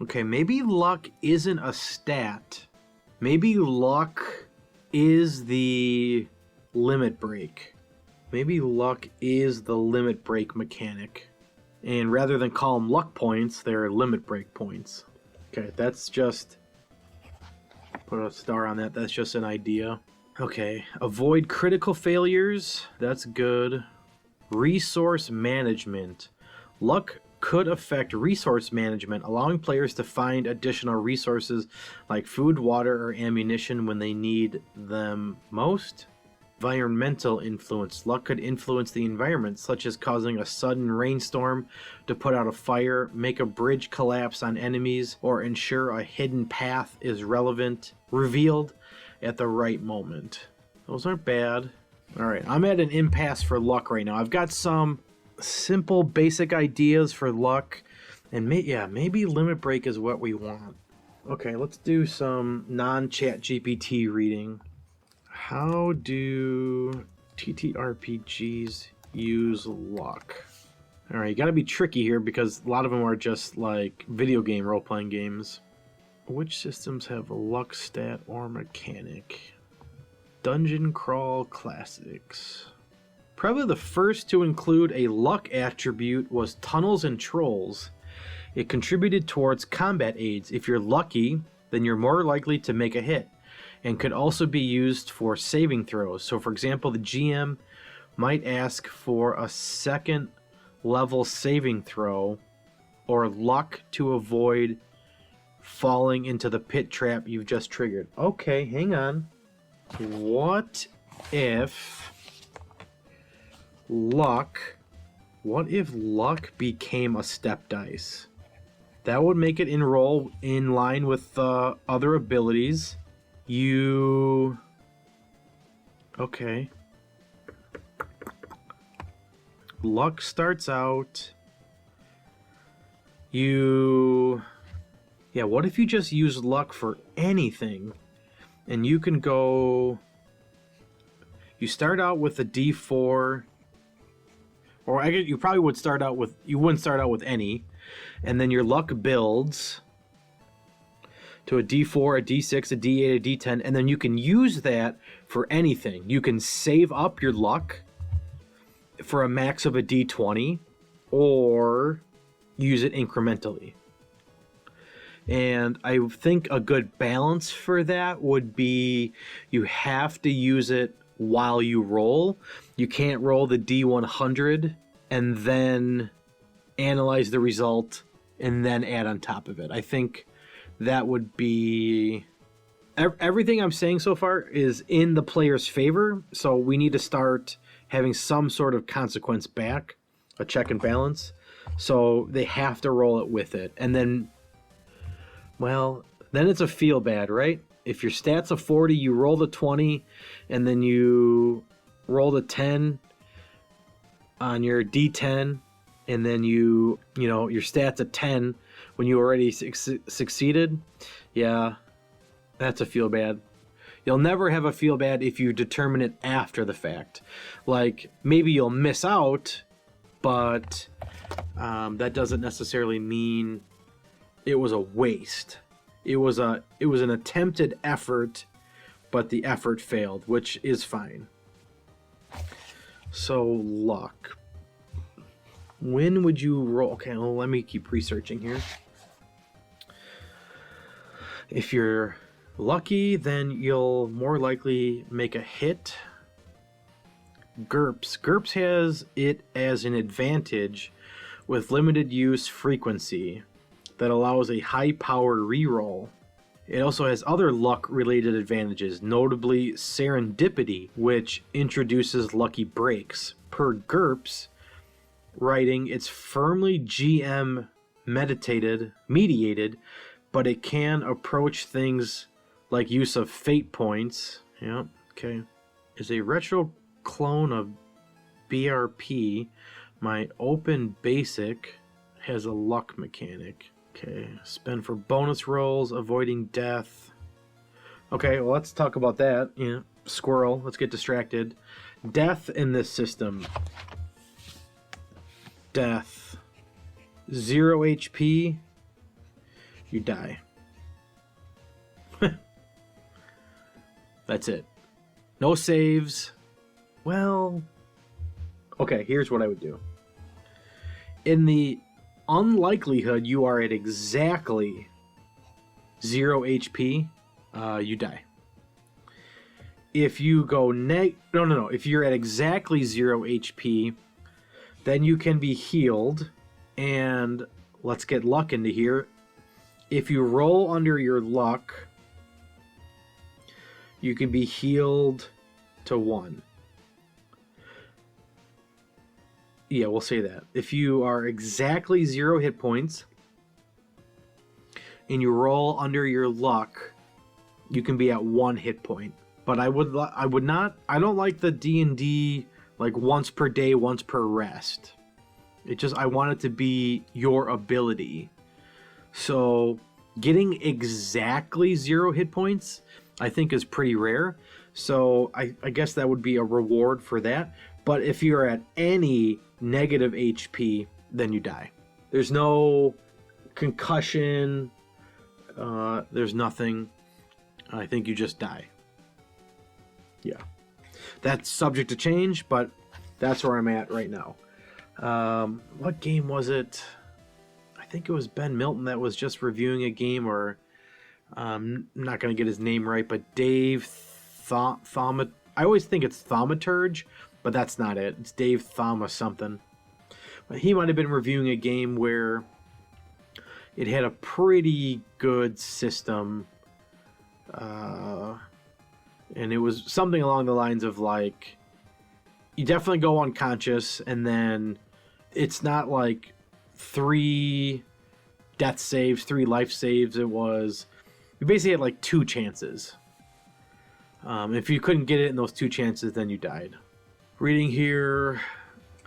Okay, maybe luck isn't a stat. Maybe luck is the limit break. Maybe luck is the limit break mechanic. And rather than call them luck points, they're limit break points. Okay, that's just... put a star on that. That's just an idea. Okay. Avoid critical failures. That's good. Resource management. Luck could affect resource management, allowing players to find additional resources like food, water, or ammunition when they need them most. Environmental influence. Luck could influence the environment, such as causing a sudden rainstorm to put out a fire, make a bridge collapse on enemies, or ensure a hidden path is revealed at the right moment. Those aren't bad. Alright, I'm at an impasse for luck right now. I've got some simple, basic ideas for luck, and maybe limit break is what we want. Okay, let's do some non-Chat GPT reading. How do TTRPGs use luck? Alright, you gotta be tricky here because a lot of them are just like video game role-playing games. Which systems have a luck stat or mechanic? Dungeon Crawl Classics. Probably the first to include a luck attribute was Tunnels and Trolls. It contributed towards combat aids. If you're lucky, then you're more likely to make a hit, and could also be used for saving throws. So for example, the GM might ask for a second level saving throw or luck to avoid falling into the pit trap you've just triggered. Okay, hang on. What if luck became a step dice? That would make it enroll in line with other abilities. Okay. Luck starts out. Yeah, what if you just use luck for anything? And you can go... You start out with a D4, or or I guess you probably would start out with, you wouldn't start out with any, and then your luck builds to a D4, a D6, a D8, a D10, and then you can use that for anything. You can save up your luck for a max of a D20, or use it incrementally. And I think a good balance for that would be you have to use it while you roll. You can't roll the D100 and then analyze the result and then add on top of it. I think that would be... Everything I'm saying so far is in the player's favor, so we need to start having some sort of consequence back, a check and balance. So they have to roll it with it. And then, well, then it's a feel bad, right? If your stat's a 40, you roll the 20, and then you roll the 10 on your D10, and then your stat's a 10 when you already succeeded. Yeah, that's a feel bad. You'll never have a feel bad if you determine it after the fact. Like, maybe you'll miss out, but that doesn't necessarily mean it was a waste. It was an attempted effort, but the effort failed, which is fine. So, luck. When would you roll? Okay, well, let me keep researching here. If you're lucky, then you'll more likely make a hit. GURPS has it as an advantage with limited use frequency that allows a high power reroll. It also has other luck related advantages, notably serendipity, which introduces lucky breaks. Per GURPS writing, it's firmly GM mediated, but it can approach things like use of fate points. Yeah, okay. Is a retro clone of BRP. My open basic has a luck mechanic. Okay, spend for bonus rolls, avoiding death. Okay, well, let's talk about that. Yeah, squirrel, let's get distracted. Death in this system. Death. 0 HP. You die. That's it. No saves. Well, okay, here's what I would do. In the unlikelihood you are at exactly 0 HP, you die. If you go if you're at exactly 0 HP, then you can be healed. And let's get luck into here. If you roll under your luck, you can be healed to 1. Yeah, we'll say that. If you are exactly 0 hit points and you roll under your luck, you can be at 1 hit point. But I don't like the D&D like once per day, once per rest. I want it to be your ability. So getting exactly 0 hit points, I think, is pretty rare. So I guess that would be a reward for that. But if you're at any negative HP, then you die. There's no concussion. There's nothing. I think you just die. Yeah. That's subject to change, but that's where I'm at right now. What game was it? I think it was Ben Milton that was just reviewing a game, or I'm not going to get his name right, but Dave Thaumaturge. I always think it's Thaumaturge, but that's not it. It's Dave Thama something. But he might have been reviewing a game where it had a pretty good system. And it was something along the lines of like, you definitely go unconscious, and then it's not like 3 death saves, 3 life saves. It was, you basically had like 2 chances. If you couldn't get it in those 2 chances, then you died. Reading here,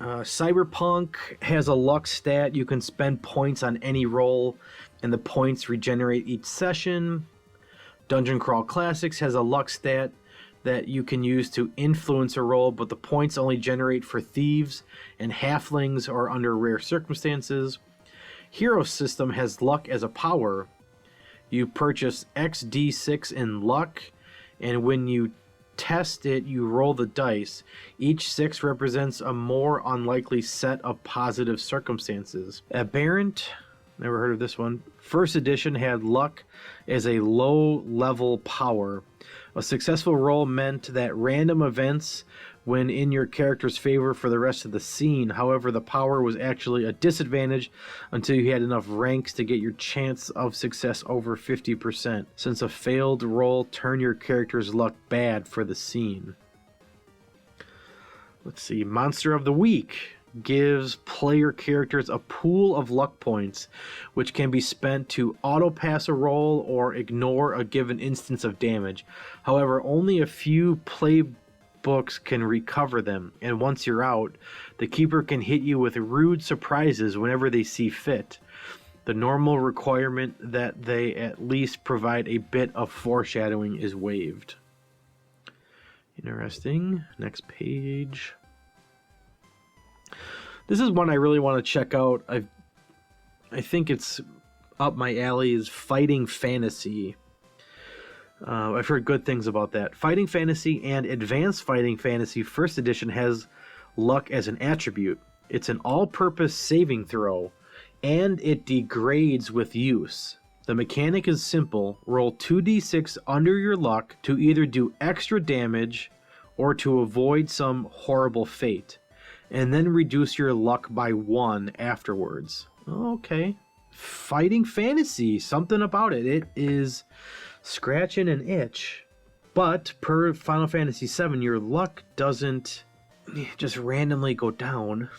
Cyberpunk has a luck stat. You can spend points on any roll, and the points regenerate each session. Dungeon Crawl Classics has a luck stat. that you can use to influence a roll, but the points only generate for thieves and halflings or under rare circumstances. Hero system has luck as a power. You purchase XD6 in luck, and when you test it, you roll the dice. Each 6 represents a more unlikely set of positive circumstances. Aberrant, never heard of this one. First edition had luck as a low-level power. A successful roll meant that random events when in your character's favor for the rest of the scene. However, the power was actually a disadvantage until you had enough ranks to get your chance of success over 50%. Since a failed roll turned your character's luck bad for the scene. Let's see. Monster of the Week gives player characters a pool of luck points, which can be spent to auto-pass a roll or ignore a given instance of damage. However, only a few playbooks can recover them, and once you're out, the keeper can hit you with rude surprises whenever they see fit. The normal requirement that they at least provide a bit of foreshadowing is waived. Interesting. Next page. This is one I really want to check out. I think it's up my alley, is Fighting Fantasy. I've heard good things about that. Fighting Fantasy and Advanced Fighting Fantasy First Edition has luck as an attribute. It's an all-purpose saving throw, and it degrades with use. The mechanic is simple. Roll 2d6 under your luck to either do extra damage or to avoid some horrible fate, and then reduce your luck by 1 afterwards. Okay. Fighting Fantasy, something about it. It is scratching an itch. But per Final Fantasy VII, your luck doesn't just randomly go down.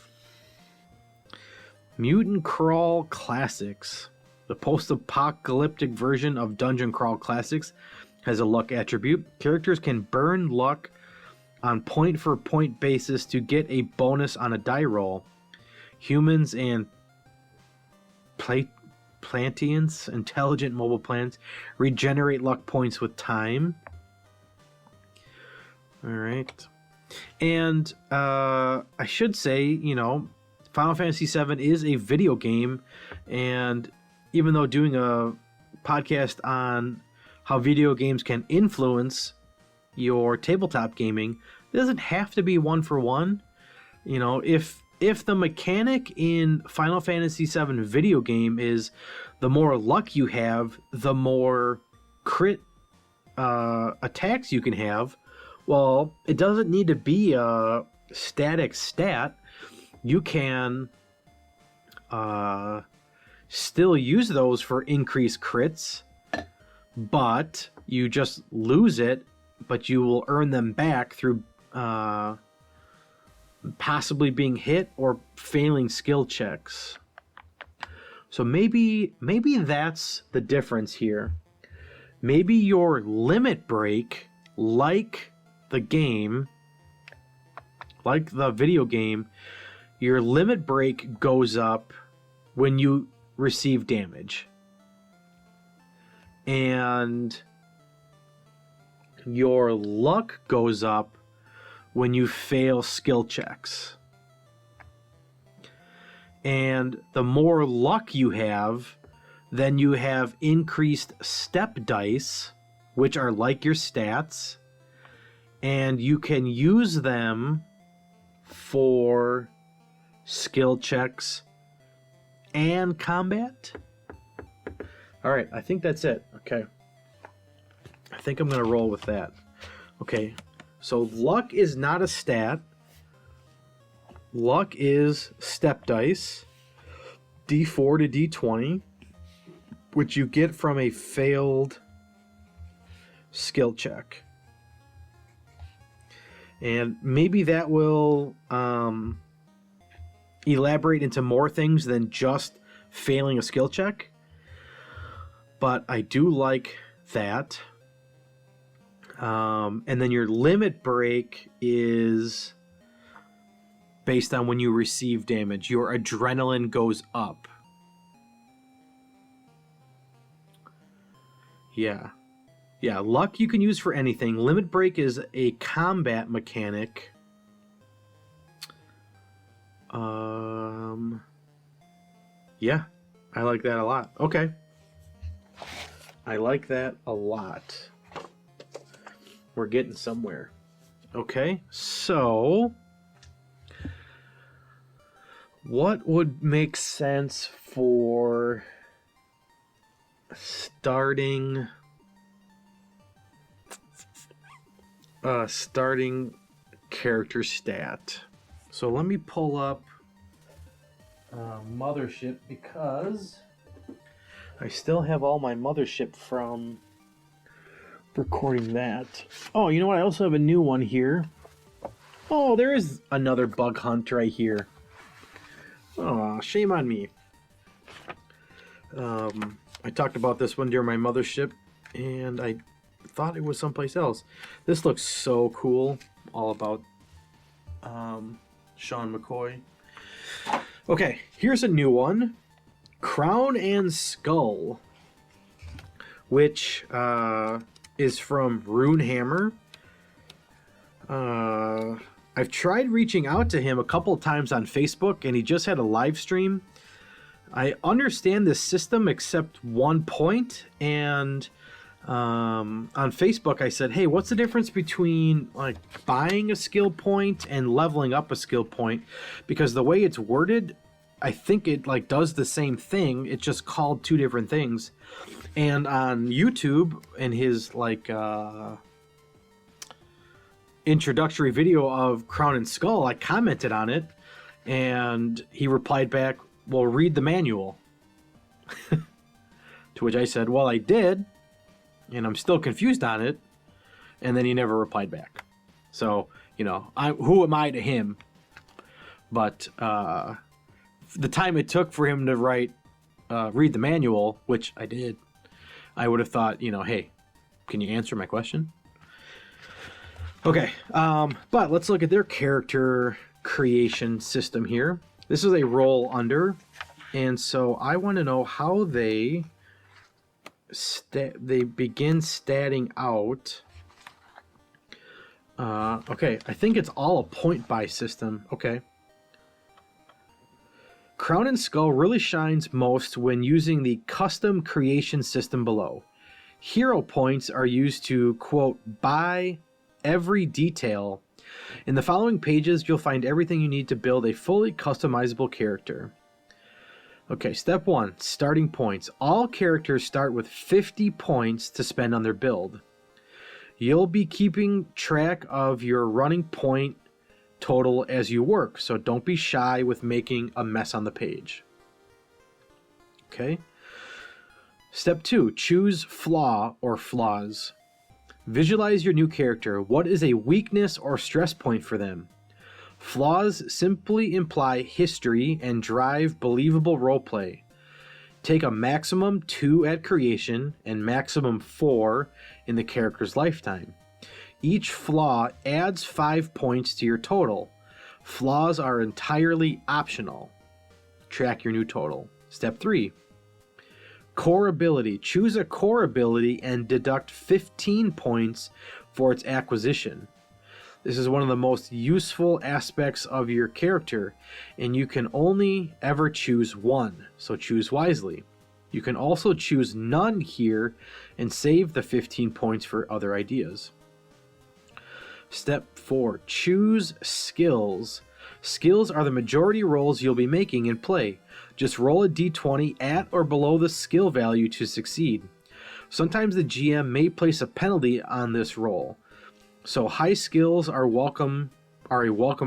Mutant Crawl Classics. The post-apocalyptic version of Dungeon Crawl Classics has a luck attribute. Characters can burn luck on point-for-point basis to get a bonus on a die roll. Humans and Plantians, intelligent mobile plants, regenerate luck points with time. Alright. And I should say, you know, Final Fantasy VII is a video game, and even though doing a podcast on how video games can influence your tabletop gaming, it doesn't have to be one for one. You know, if the mechanic in Final Fantasy VII video game is the more luck you have, the more crit attacks you can have, well, it doesn't need to be a static stat. You can still use those for increased crits, but you just lose it, but you will earn them back through possibly being hit or failing skill checks. So maybe that's the difference here. Maybe your limit break, like the game, like the video game, your limit break goes up when you receive damage. And your luck goes up when you fail skill checks. And the more luck you have, then you have increased step dice, which are like your stats, and you can use them for skill checks and combat. All right, I think that's it. Okay. I think I'm going to roll with that. Okay, so luck is not a stat. Luck is step dice, D4 to D20, which you get from a failed skill check. And maybe that will elaborate into more things than just failing a skill check. But I do like that. And then your limit break is based on when you receive damage. Your adrenaline goes up. Yeah. Yeah, luck you can use for anything. Limit break is a combat mechanic. Yeah, I like that a lot. Okay. I like that a lot. We're getting somewhere. Okay, so what would make sense for starting character stat? So let me pull up Mothership, because I still have all my Mothership from recording that. Oh, you know what? I also have a new one here. Oh, there is another bug hunt right here. Oh, shame on me. I talked about this one during my Mothership, and I thought it was someplace else. This looks so cool. All about Sean McCoy. Okay, here's a new one. Crown and Skull, which is from Runehammer. I've tried reaching out to him a couple of times on Facebook, and he just had a live stream. I understand this system except one point, and on Facebook I said, hey, what's the difference between like buying a skill point and leveling up a skill point? Because the way it's worded, I think it like does the same thing. It's just called two different things. And on YouTube, in his like introductory video of Crown and Skull, I commented on it, and he replied back, well, read the manual. To which I said, well, I did, and I'm still confused on it. And then he never replied back. So, you know, who am I to him? But the time it took for him to write, read the manual, which I did, I would have thought, you know, hey, can you answer my question? Okay, but let's look at their character creation system here. This is a roll under, and so I want to know how they begin statting out. Okay, I think it's all a point buy system. Okay. Crown and Skull really shines most when using the custom creation system below. Hero points are used to, quote, buy every detail. In the following pages, you'll find everything you need to build a fully customizable character. Okay, step 1, starting points. All characters start with 50 points to spend on their build. You'll be keeping track of your running point total as you work, so don't be shy with making a mess on the page. Okay. Step 2, choose flaw or flaws. Visualize your new character. What is a weakness or stress point for them? Flaws simply imply history and drive believable roleplay. Take a maximum 2 at creation and maximum 4 in the character's lifetime. Each flaw adds 5 points to your total. Flaws are entirely optional. Track your new total. Step 3. Core ability. Choose a core ability and deduct 15 points for its acquisition. This is one of the most useful aspects of your character, and you can only ever choose one, so choose wisely. You can also choose none here and save the 15 points for other ideas. Step 4. Choose skills. Skills are the majority rolls you'll be making in play. Just roll a d20 at or below the skill value to succeed. Sometimes the GM may place a penalty on this roll, so high skills are a welcome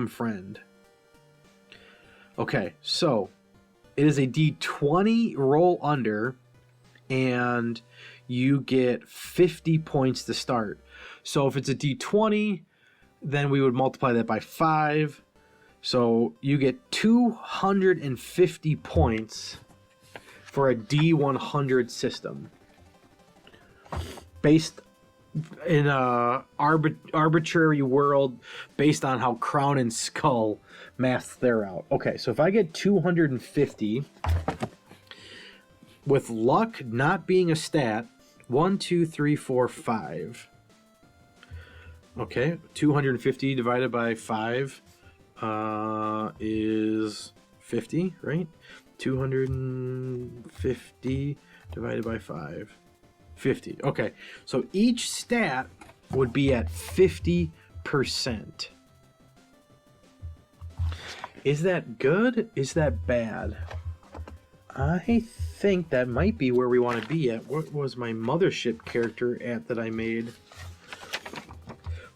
friend. Okay, so it is a d20 roll under, and you get 50 points to start. So if it's a d20, then we would multiply that by 5. So you get 250 points for a D100 system, based in a arbitrary world based on how Crown and Skull maths their out. Okay, so if I get 250, with luck not being a stat, 1, 2, 3, 4, 5. Okay, 250 divided by 5 is 50, right? 250 divided by 5. 50. Okay, so each stat would be at 50%. Is that good? Is that bad? I think that might be where we want to be at. What was my mothership character at that I made?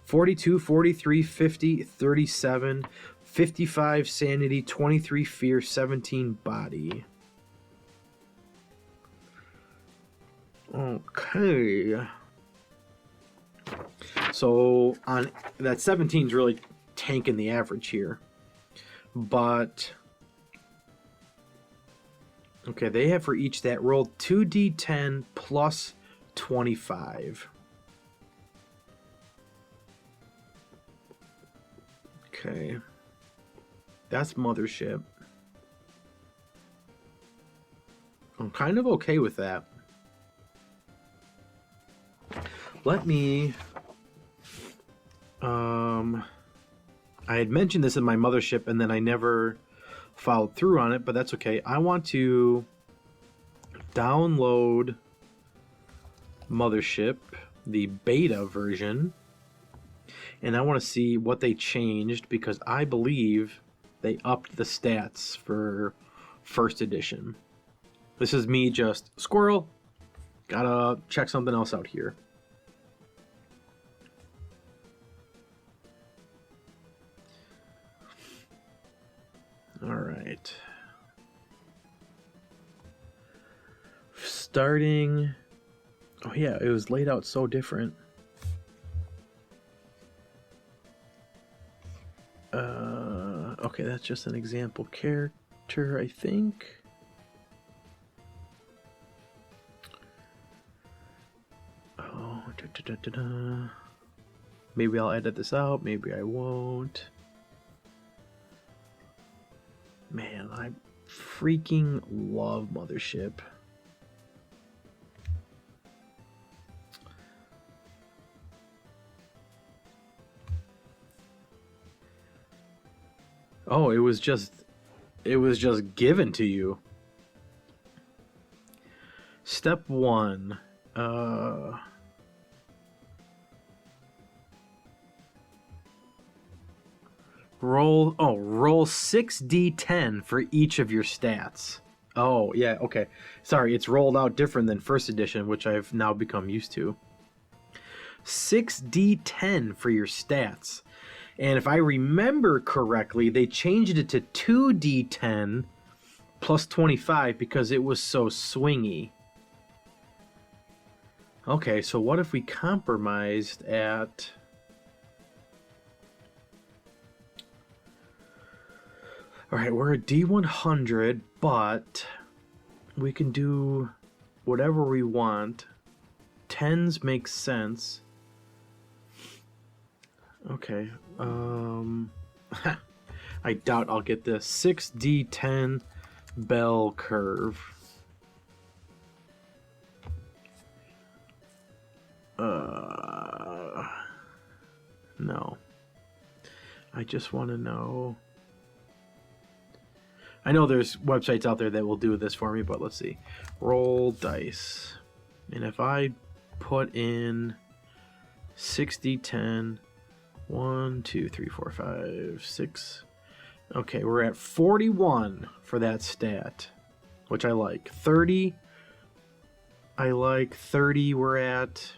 42, 43, 50, 37, 55 sanity, 23 fear, 17 body. Okay. So on that 17 is really tanking the average here. But okay, they have for each that rolled 2d10 plus 25. Okay. That's mothership. I'm kind of okay with that. Let me I had mentioned this in my mothership and then I never followed through on it, but that's okay. I want to download mothership, the beta version, and I want to see what they changed because I believe they upped the stats for first edition. This is me just squirrel. Gotta check something else out here. All right. Starting. Oh yeah, it was laid out so different. Okay, that's just an example character, I think. Oh, maybe I'll edit this out, maybe I won't. Man, I freaking love Mothership. Oh, it was just given to you. Step 1. Roll 6d10 for each of your stats. Oh, yeah, okay. Sorry, it's rolled out different than first edition, which I've now become used to. 6d10 for your stats. And if I remember correctly, they changed it to 2d10 plus 25 because it was so swingy. Okay, so what if we compromised at... Alright, we're at D100, but we can do whatever we want. 10s make sense. Okay, I doubt I'll get this. 6d10 bell curve. No. I just want to know. I know there's websites out there that will do this for me, but let's see. Roll dice. And if I put in 6d10, 1, 2, 3, 4, 5, 6. Okay, we're at 41 for that stat, which I like. 30. I like 30. We're at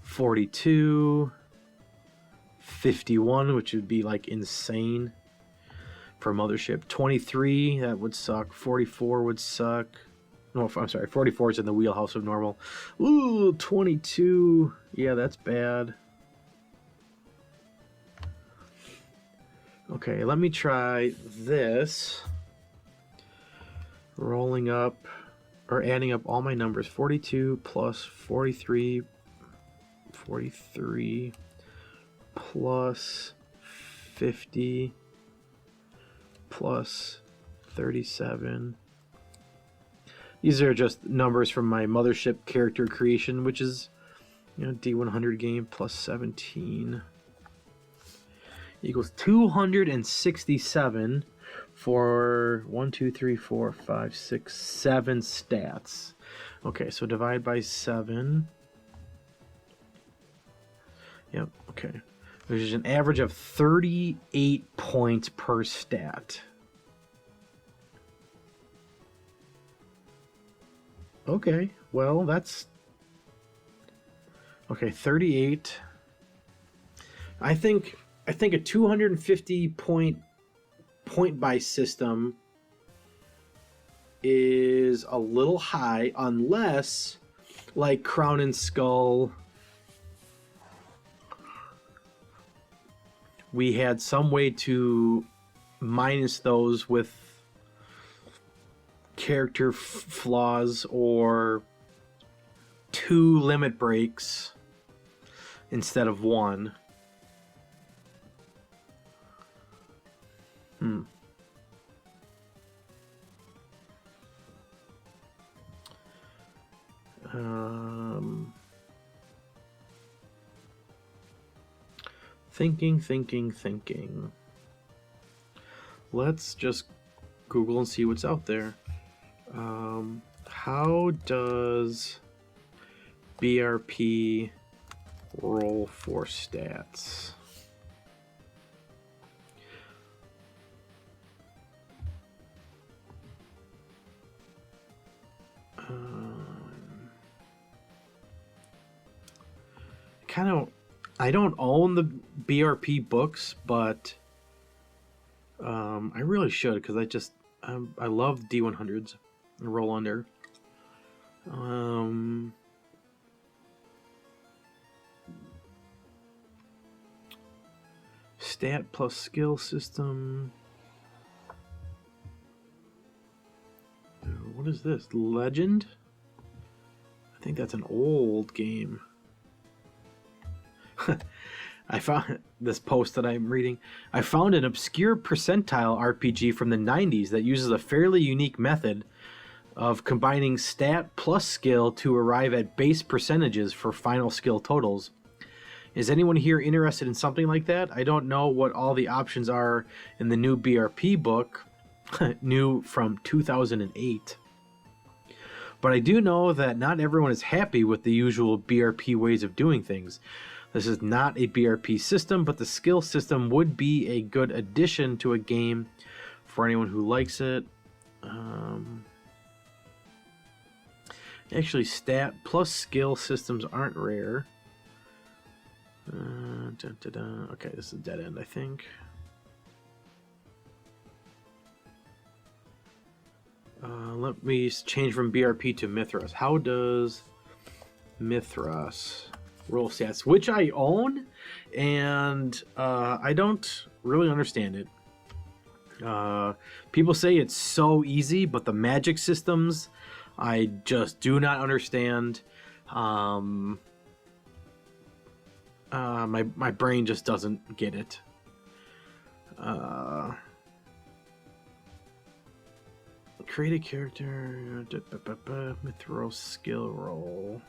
42. 51, which would be like insane for Mothership. 23, that would suck. 44 would suck. No, I'm sorry, 44 is in the wheelhouse of normal. Ooh, 22. Yeah, that's bad. Okay, let me try this. Rolling up, or adding up all my numbers. 42 plus 43. 43 plus 50 plus 37. These are just numbers from my mothership character creation, which is, D100 game plus 17 equals 267 for 1, 2, 3, 4, 5, 6, 7 stats. Okay, so divide by 7. Yep, okay. Which is an average of 38 points per stat. Okay, well, that's... Okay, 38. I think a 250 point buy system is a little high, unless, like Crown and Skull, we had some way to minus those with character flaws or 2 limit breaks instead of 1. Thinking. Let's just Google and see what's out there. How does BRP roll for stats? I don't own the BRP books, but I really should, because I love D100s. Roll under. Stat plus skill system. What is this? Legend? I think that's an old game. I found this post that I'm reading. I found an obscure percentile RPG from the 90s that uses a fairly unique method of combining stat plus skill to arrive at base percentages for final skill totals. Is anyone here interested in something like that? I don't know what all the options are in the new BRP book, new from 2008. But I do know that not everyone is happy with the usual BRP ways of doing things. This is not a BRP system, but the skill system would be a good addition to a game for anyone who likes it. Actually, stat plus skill systems aren't rare. Okay, this is a dead end, I think. Let me change from BRP to Mithras. How does Mithras roll stats? Which I own, and I don't really understand it. People say it's so easy, but the magic systems I just do not understand. My brain just doesn't get it. Create a character. Mithras skill roll.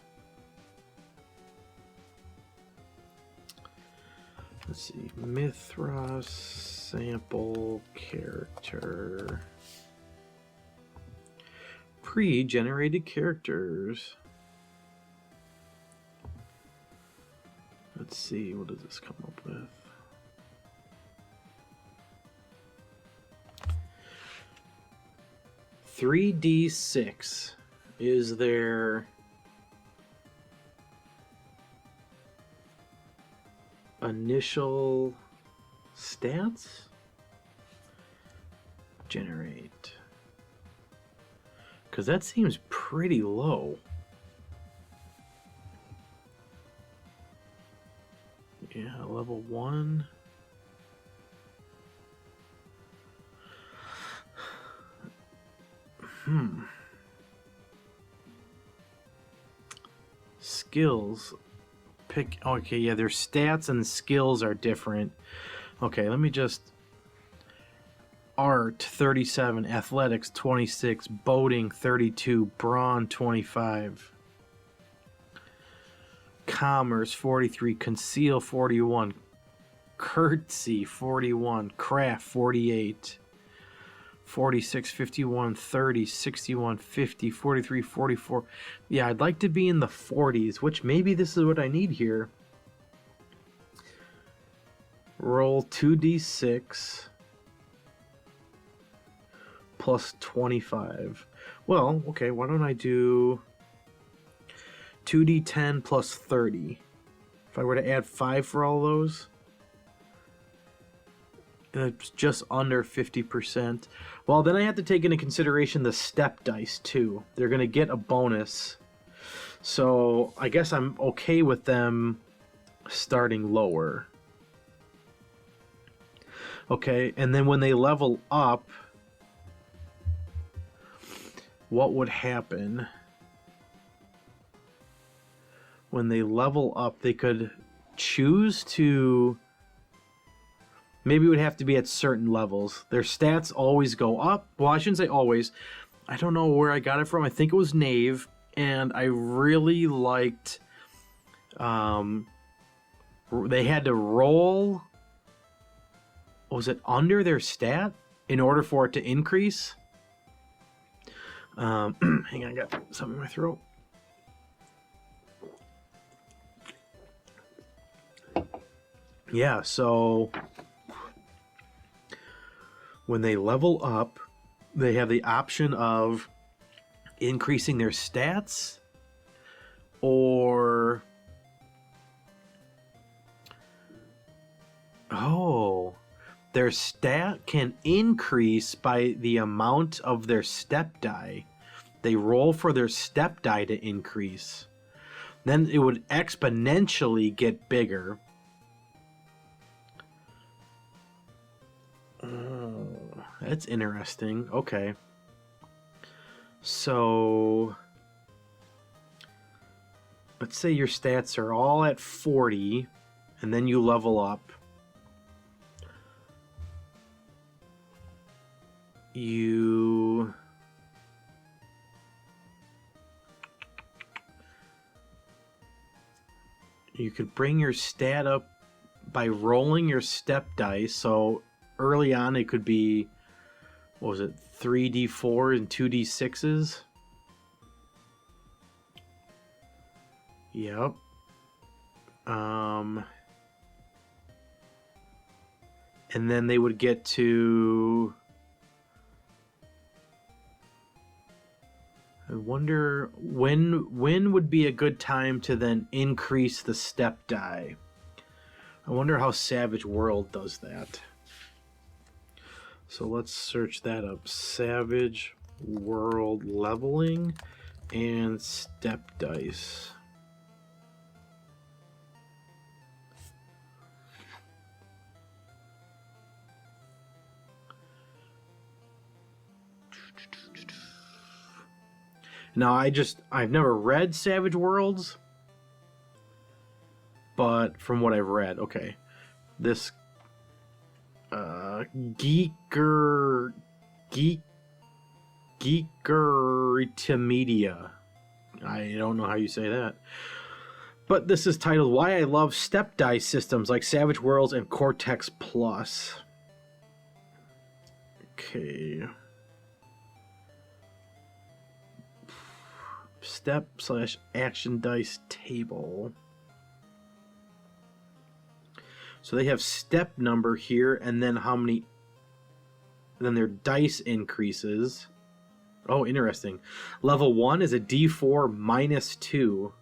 Let's see. Mithras sample character. Pre-generated characters. Let's see, what does this come up with? $3d6. Is there initial stats? Generate. Because that seems pretty low. Yeah, level 1. Skills. Pick. Okay, yeah, their stats and skills are different. Okay, let me just. art 37, athletics 26, boating 32, brawn 25, commerce 43, conceal 41, courtesy 41, craft 48, 46, 51, 30, 61, 50, 43, 44. Yeah, I'd like to be in the 40s, which maybe this is what I need here. Roll 2d6 plus 25. Well, okay, why don't I do 2d10 plus 30? If I were to add 5 for all those, it's just under 50%. Well, then I have to take into consideration the step dice too. They're going to get a bonus. So I guess I'm okay with them starting lower. Okay, and then when they level up, what would happen? When they level up, they could choose to... Maybe it would have to be at certain levels. Their stats always go up. Well, I shouldn't say always. I don't know where I got it from. I think it was Knave, and I really liked... they had to roll... Was it under their stat in order for it to increase? Hang on, I got something in my throat. Yeah, so when they level up, they have the option of increasing their stats or... Oh... Their stat can increase by the amount of their step die. They roll for their step die to increase. Then it would exponentially get bigger. Oh, that's interesting. Okay. So, let's say your stats are all at 40, and then you level up. You could bring your stat up by rolling your step dice. So early on it could be, what was it, 3d4 and 2d6s? Yep. And then they would get to... I wonder when would be a good time to then increase the step die. I wonder how Savage World does that. So let's search that up. Savage World leveling and step dice. Now, I've never read Savage Worlds, but from what I've read, okay, this Geekermedia, I don't know how you say that, but this is titled Why I Love Step Dice Systems Like Savage Worlds and Cortex Plus. Okay. Step/action dice table. So they have step number here, and then how many, then their dice increases. Oh, interesting. Level 1 is a d4 minus 2.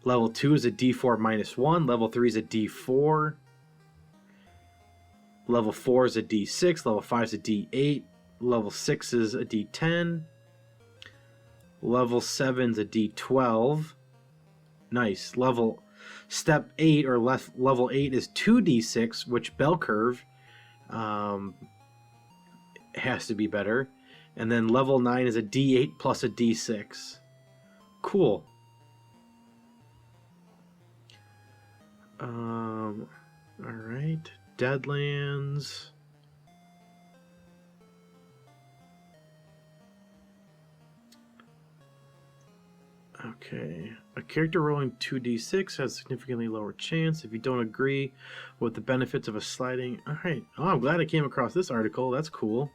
Level 2 is a d4 minus 1. Level 3 is a d4. Level 4 is a d6. Level 5 is a d8. Level 6 is a d10. Level 7 is a d12. Nice. Step 8 or level 8 is 2d6, which bell curve has to be better. And then level 9 is a d8 plus a d6. Cool. Alright. Deadlands. Okay. A character rolling 2d6 has significantly lower chance if you don't agree with the benefits of a sliding. All right. Oh, I'm glad I came across this article. That's cool.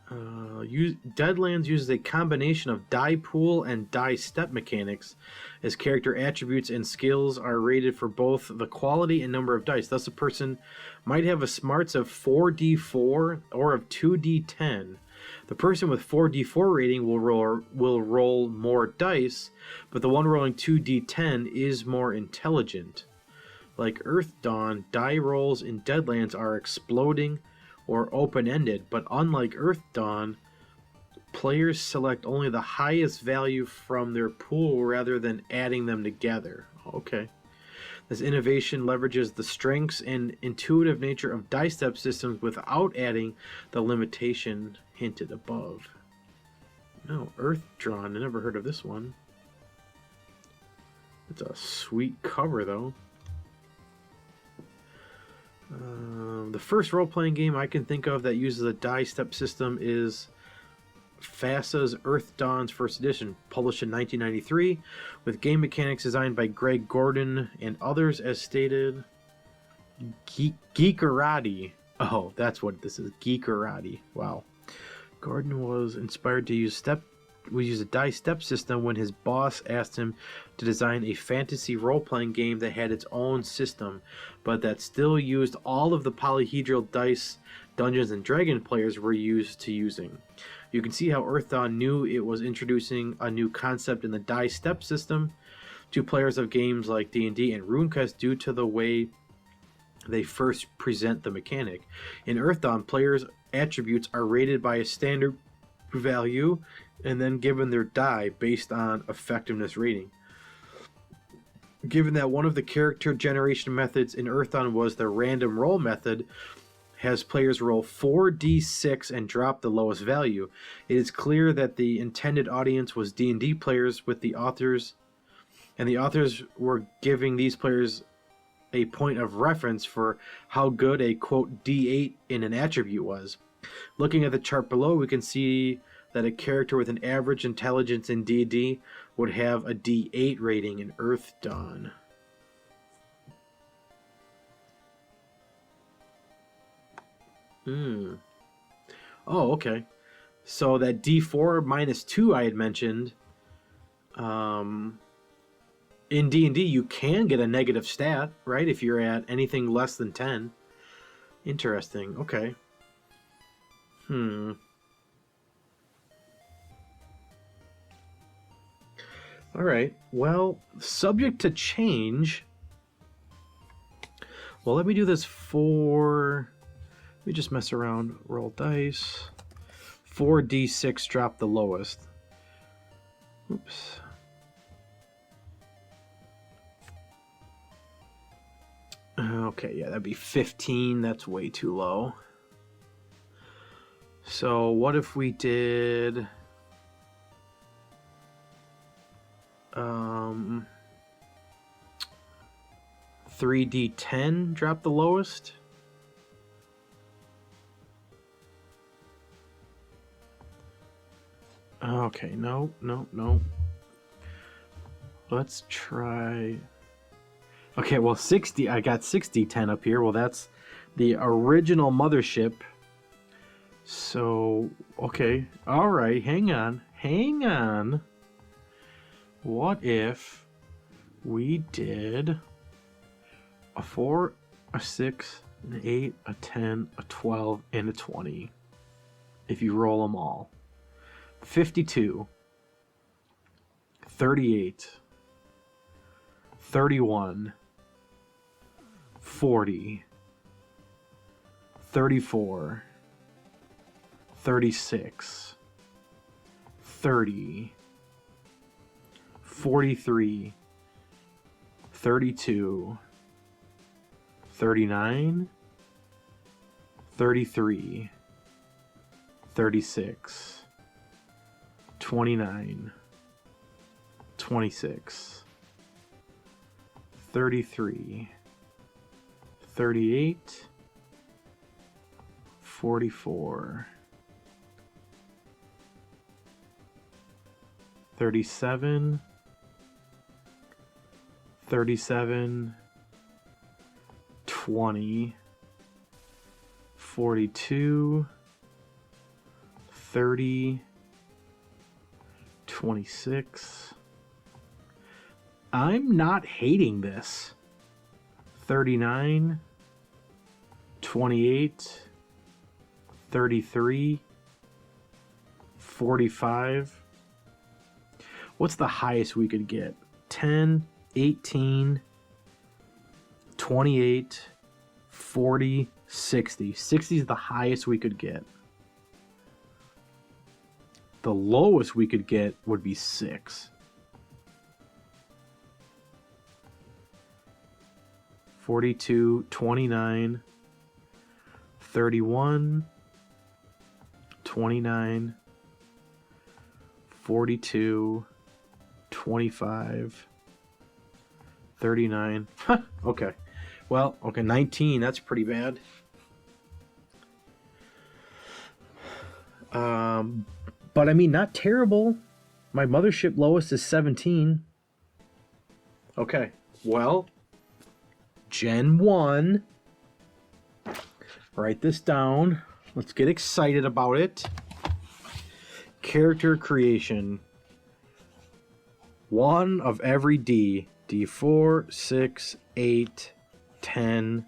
Deadlands uses a combination of die pool and die step mechanics, as character attributes and skills are rated for both the quality and number of dice. Thus, a person might have a smarts of 4d4 or of 2d10. The person with 4d4 rating will roll more dice, but the one rolling 2d10 is more intelligent. Like Earth Dawn, die rolls in Deadlands are exploding or open-ended, but unlike Earth Dawn, players select only the highest value from their pool rather than adding them together. Okay. This innovation leverages the strengths and intuitive nature of die step systems without adding the limitation hinted above. No, Earth Drawn. I never heard of this one. It's a sweet cover, though. The first role-playing game I can think of that uses a die step system is FASA's Earth Dawn's First Edition, published in 1993, with game mechanics designed by Greg Gordon and others, as stated. Geekerati. Oh, that's what this is. Geekerati. Wow. Gordon was inspired to use a die step system when his boss asked him to design a fantasy role-playing game that had its own system, but that still used all of the polyhedral dice Dungeons and Dragons players were used to using. You can see how Earth Dawn knew it was introducing a new concept in the die step system to players of games like D&D and RuneQuest due to the way they first present the mechanic. In Earth Dawn, players' attributes are rated by a standard value and then given their die based on effectiveness rating. Given that one of the character generation methods in Earth Dawn was the random roll method, has players roll 4d6 and drop the lowest value. It is clear that the intended audience was D&D players with the authors, and the authors were giving these players a point of reference for how good a quote d8 in an attribute was. Looking at the chart below, we can see that a character with an average intelligence in D&D would have a D8 rating in Earth Dawn. Oh, okay. So that D4 minus 2 I had mentioned, in D&D you can get a negative stat, right? If you're at anything less than 10. Interesting. Okay. All right. Well, subject to change. Well, let me do this for... Let me just mess around. Roll dice. 4d6, drop the lowest. Oops. Okay, yeah, that'd be 15. That's way too low. So what if we did... 3d10, drop the lowest? Okay, no. Let's try... Okay, well, 60. I got 60-10 up here. Well, that's the original mothership. So, okay. All right, hang on. What if we did a 4, a 6, an 8, a 10, a 12, and a 20? If you roll them all. 52, 38, 31, 40, 34, 36, 30, 43, 32, 39, 33, 36, 29, 26, 33, 38, 44, 37, 37, 20, 42, 30, 26. I'm not hating this. 39, 28, 33, 45. What's the highest we could get? 10, 18, 28, 40, 60. 60 is the highest we could get. The lowest we could get would be 6. 42, 29, 31, 29, 42, 25, 39. Okay. Well, okay, 19. That's pretty bad. But I mean, not terrible. My mothership lowest is 17. Okay. Well, Gen 1. Write this down. Let's get excited about it. Character creation. 1 of every D. D4, 6, 8, 10,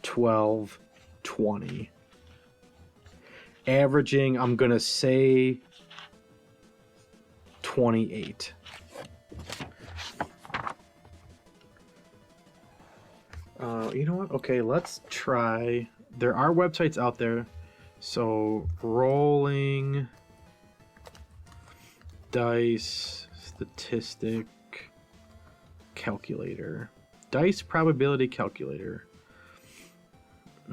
12, 20. Averaging, I'm going to say 28. You know what? Okay, let's try. There are websites out there. So, rolling dice statistic calculator. Dice probability calculator.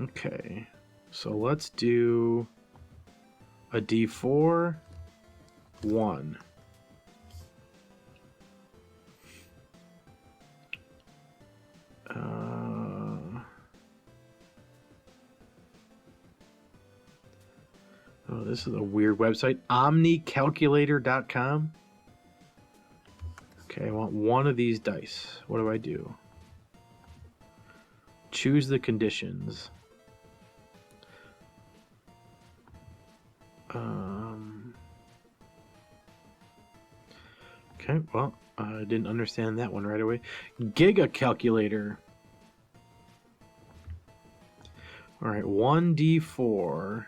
Okay. So let's do a D4, 1. Oh, this is a weird website. Omnicalculator.com. Okay, I want one of these dice. What do I do? Choose the conditions. Okay, well, I didn't understand that one right away. Giga calculator. All right, 1d4.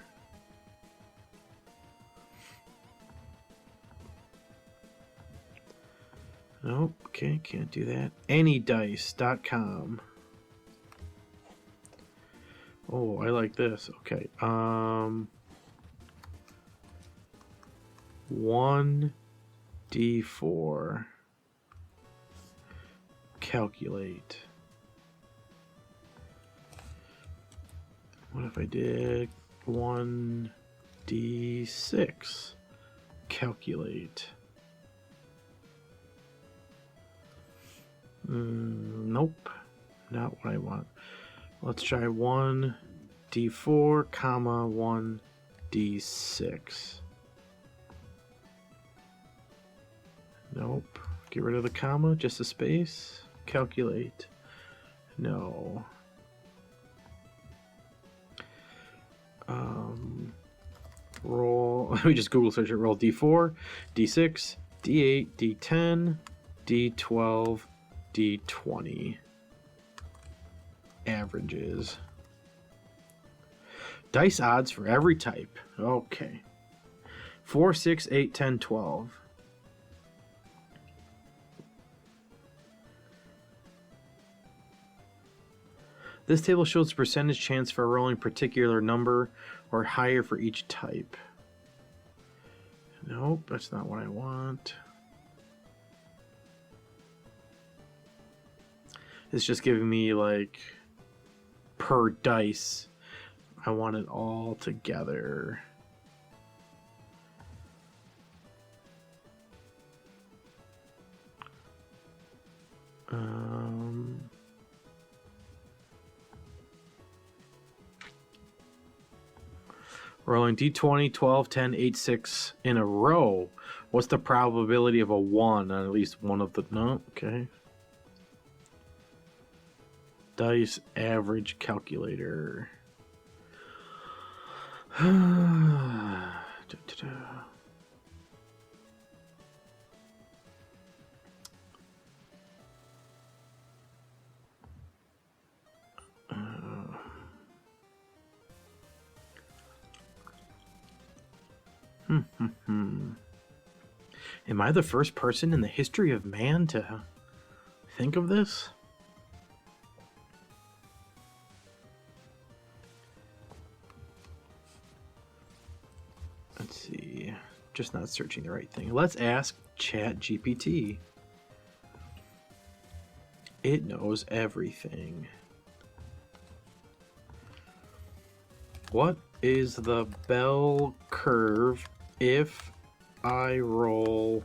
Nope, okay, can't do that. Anydice.com. Oh, I like this. Okay. 1d4. Calculate. What if I did 1d6? Calculate. Nope, not what I want. Let's try 1d4, comma 1d6. Nope. Get rid of the comma, just a space. Calculate. No. Roll. Let me just Google search it. Roll d4, d6, d8, d10, d12, d20. Averages. Dice odds for every type. Okay. 4, 6, 8, 10, 12. This table shows the percentage chance for rolling particular number or higher for each type. Nope, that's not what I want. It's just giving me like per dice. I want it all together. Rolling d20, 12, 10, 8, 6 in a row. What's the probability of a 1 on at least one of the... No, okay. Dice average calculator. Am I the first person in the history of man to think of this? Let's see. Just not searching the right thing. Let's ask ChatGPT. It knows everything. What is the bell curve if I roll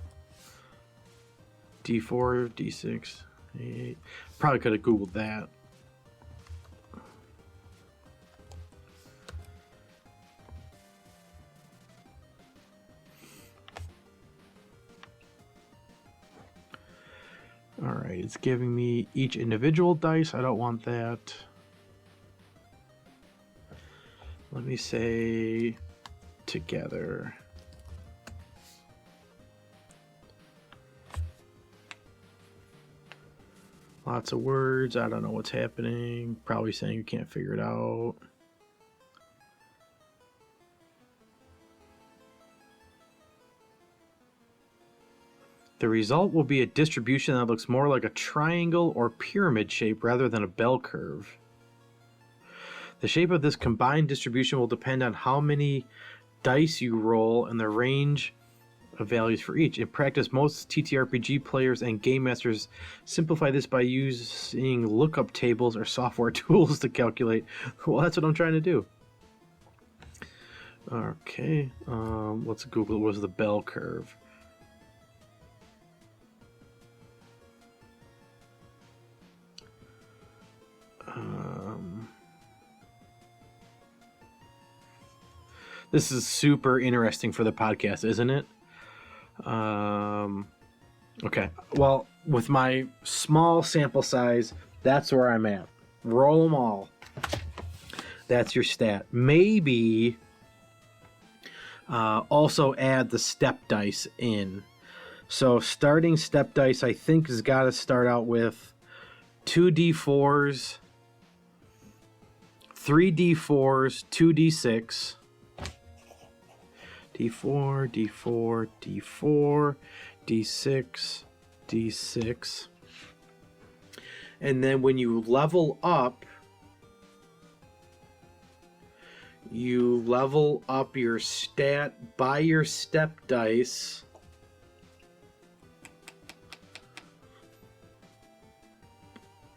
D4, D6, D8? Probably could have Googled that. All right, it's giving me each individual dice. I don't want that. Let me say together. Lots of words. I don't know what's happening. Probably saying you can't figure it out. The result will be a distribution that looks more like a triangle or pyramid shape rather than a bell curve. The shape of this combined distribution will depend on how many dice you roll and the range of values for each. In practice, most TTRPG players and game masters simplify this by using lookup tables or software tools to calculate. Well, that's what I'm trying to do. Okay, let's Google what was the bell curve. This is super interesting for the podcast, isn't it? Okay. Well, with my small sample size, that's where I'm at. Roll them all. That's your stat. Maybe also add the step dice in. So starting step dice, I think, has got to start out with 2d4s, 3d4s, 2d6. D4, D4, D4, D6, D6. And then when you level up your stat by your step dice.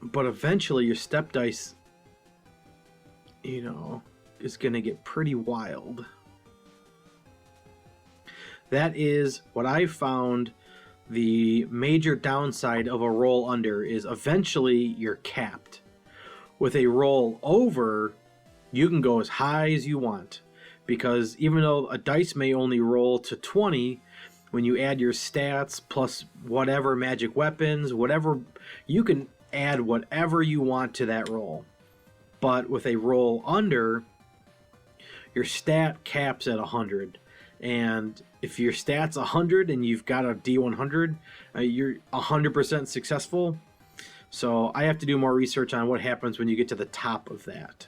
But eventually your step dice, is going to get pretty wild. That is what I found the major downside of a roll under is eventually you're capped. With a roll over, you can go as high as you want. Because even though a dice may only roll to 20, when you add your stats plus whatever magic weapons, whatever, you can add whatever you want to that roll. But with a roll under, your stat caps at 100. And if your stat's 100 and you've got a D100, you're 100% successful. So I have to do more research on what happens when you get to the top of that.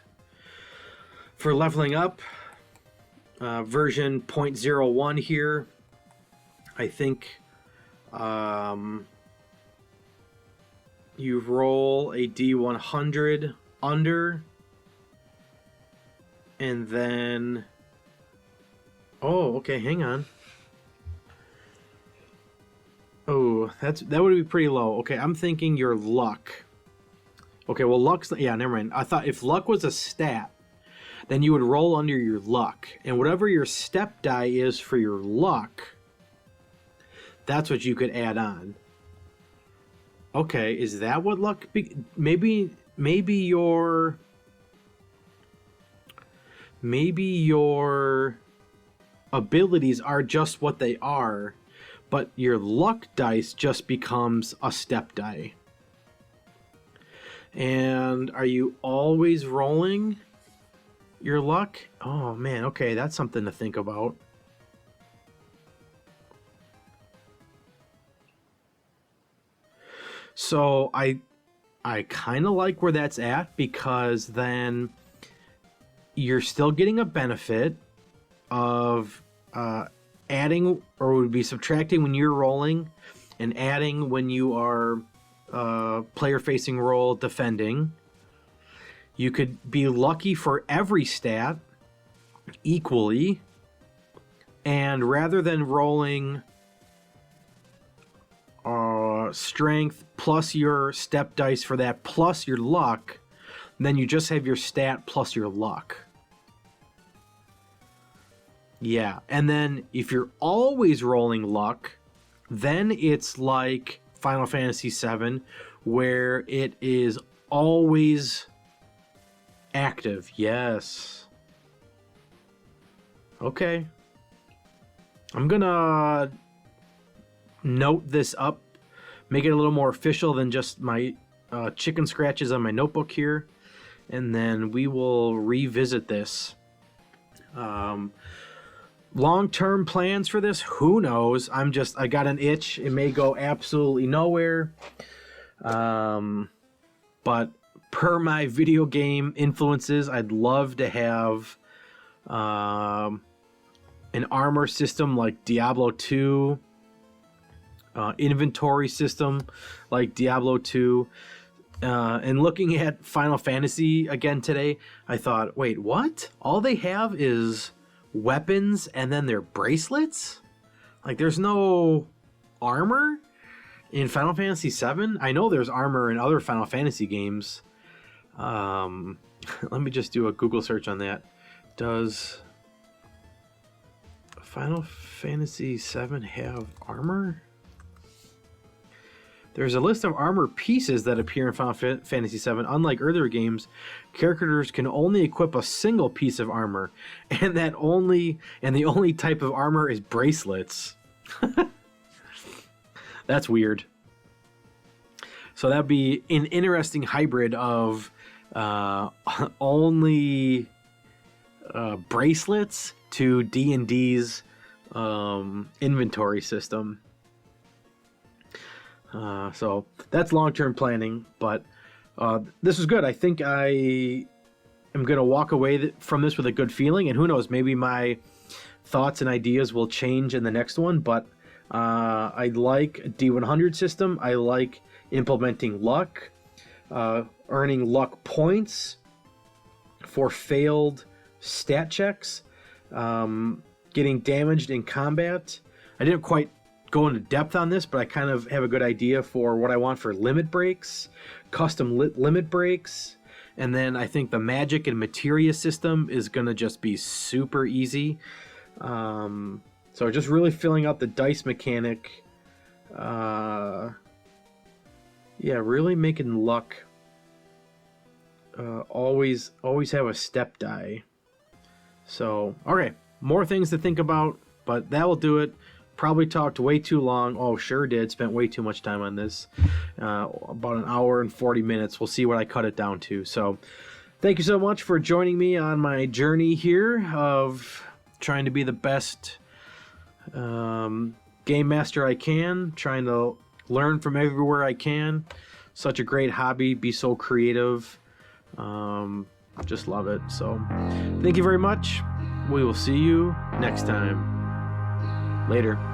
For leveling up, version 0.01 here, I think you roll a D100 under, and then... Oh, okay, hang on. Oh, that would be pretty low. Okay, I'm thinking your luck. Okay, well, luck's... Yeah, never mind. I thought if luck was a stat, then you would roll under your luck. And whatever your step die is for your luck, that's what you could add on. Okay, is that what luck... Maybe your abilities are just what they are, but your luck dice just becomes a step die. And are you always rolling your luck? Oh man, okay, that's something to think about. So I kind of like where that's at, because then you're still getting a benefit of adding, or would be subtracting when you're rolling, and adding when you are player facing role defending. You could be lucky for every stat equally, and rather than rolling strength plus your step dice for that plus your luck, then you just have your stat plus your luck. Yeah, and then if you're always rolling luck, then it's like Final Fantasy VII, where it is always active. Yes. Okay. I'm gonna note this up, make it a little more official than just my chicken scratches on my notebook here, and then we will revisit this. Long-term plans for this, who knows? I got an itch. It may go absolutely nowhere. But per my video game influences, I'd love to have an armor system like Diablo 2, inventory system like Diablo 2. And looking at Final Fantasy again today, I thought, wait, what? All they have is weapons and then their bracelets? Like, there's no armor in Final Fantasy VII? I know there's armor in other Final Fantasy games. Let me just do a Google search on that. Does Final Fantasy VII have armor? There's a list of armor pieces that appear in Final Fantasy VII. Unlike earlier games, characters can only equip a single piece of armor, and the only type of armor is bracelets. That's weird. So that'd be an interesting hybrid of only bracelets to D&D's inventory system. So that's long-term planning, but this is good. I think I am going to walk away from this with a good feeling, and who knows, maybe my thoughts and ideas will change in the next one, but I like a D100 system. I like implementing luck, earning luck points for failed stat checks, getting damaged in combat. I didn't quite go into depth on this, but I kind of have a good idea for what I want for limit breaks, custom limit breaks, and then I think the magic and materia system is going to just be super easy. So just really filling out the dice mechanic. Yeah, really making luck always have a step die. So, okay, more things to think about, but that will do it. Probably talked way too long. Oh, sure did. Spent way too much time on this. About an hour and 40 minutes. We'll see what I cut it down to. So, thank you so much for joining me on my journey here of trying to be the best game master I can. Trying to learn from everywhere I can. Such a great hobby. Be so creative. Just love it. So, thank you very much. We will see you next time. Later.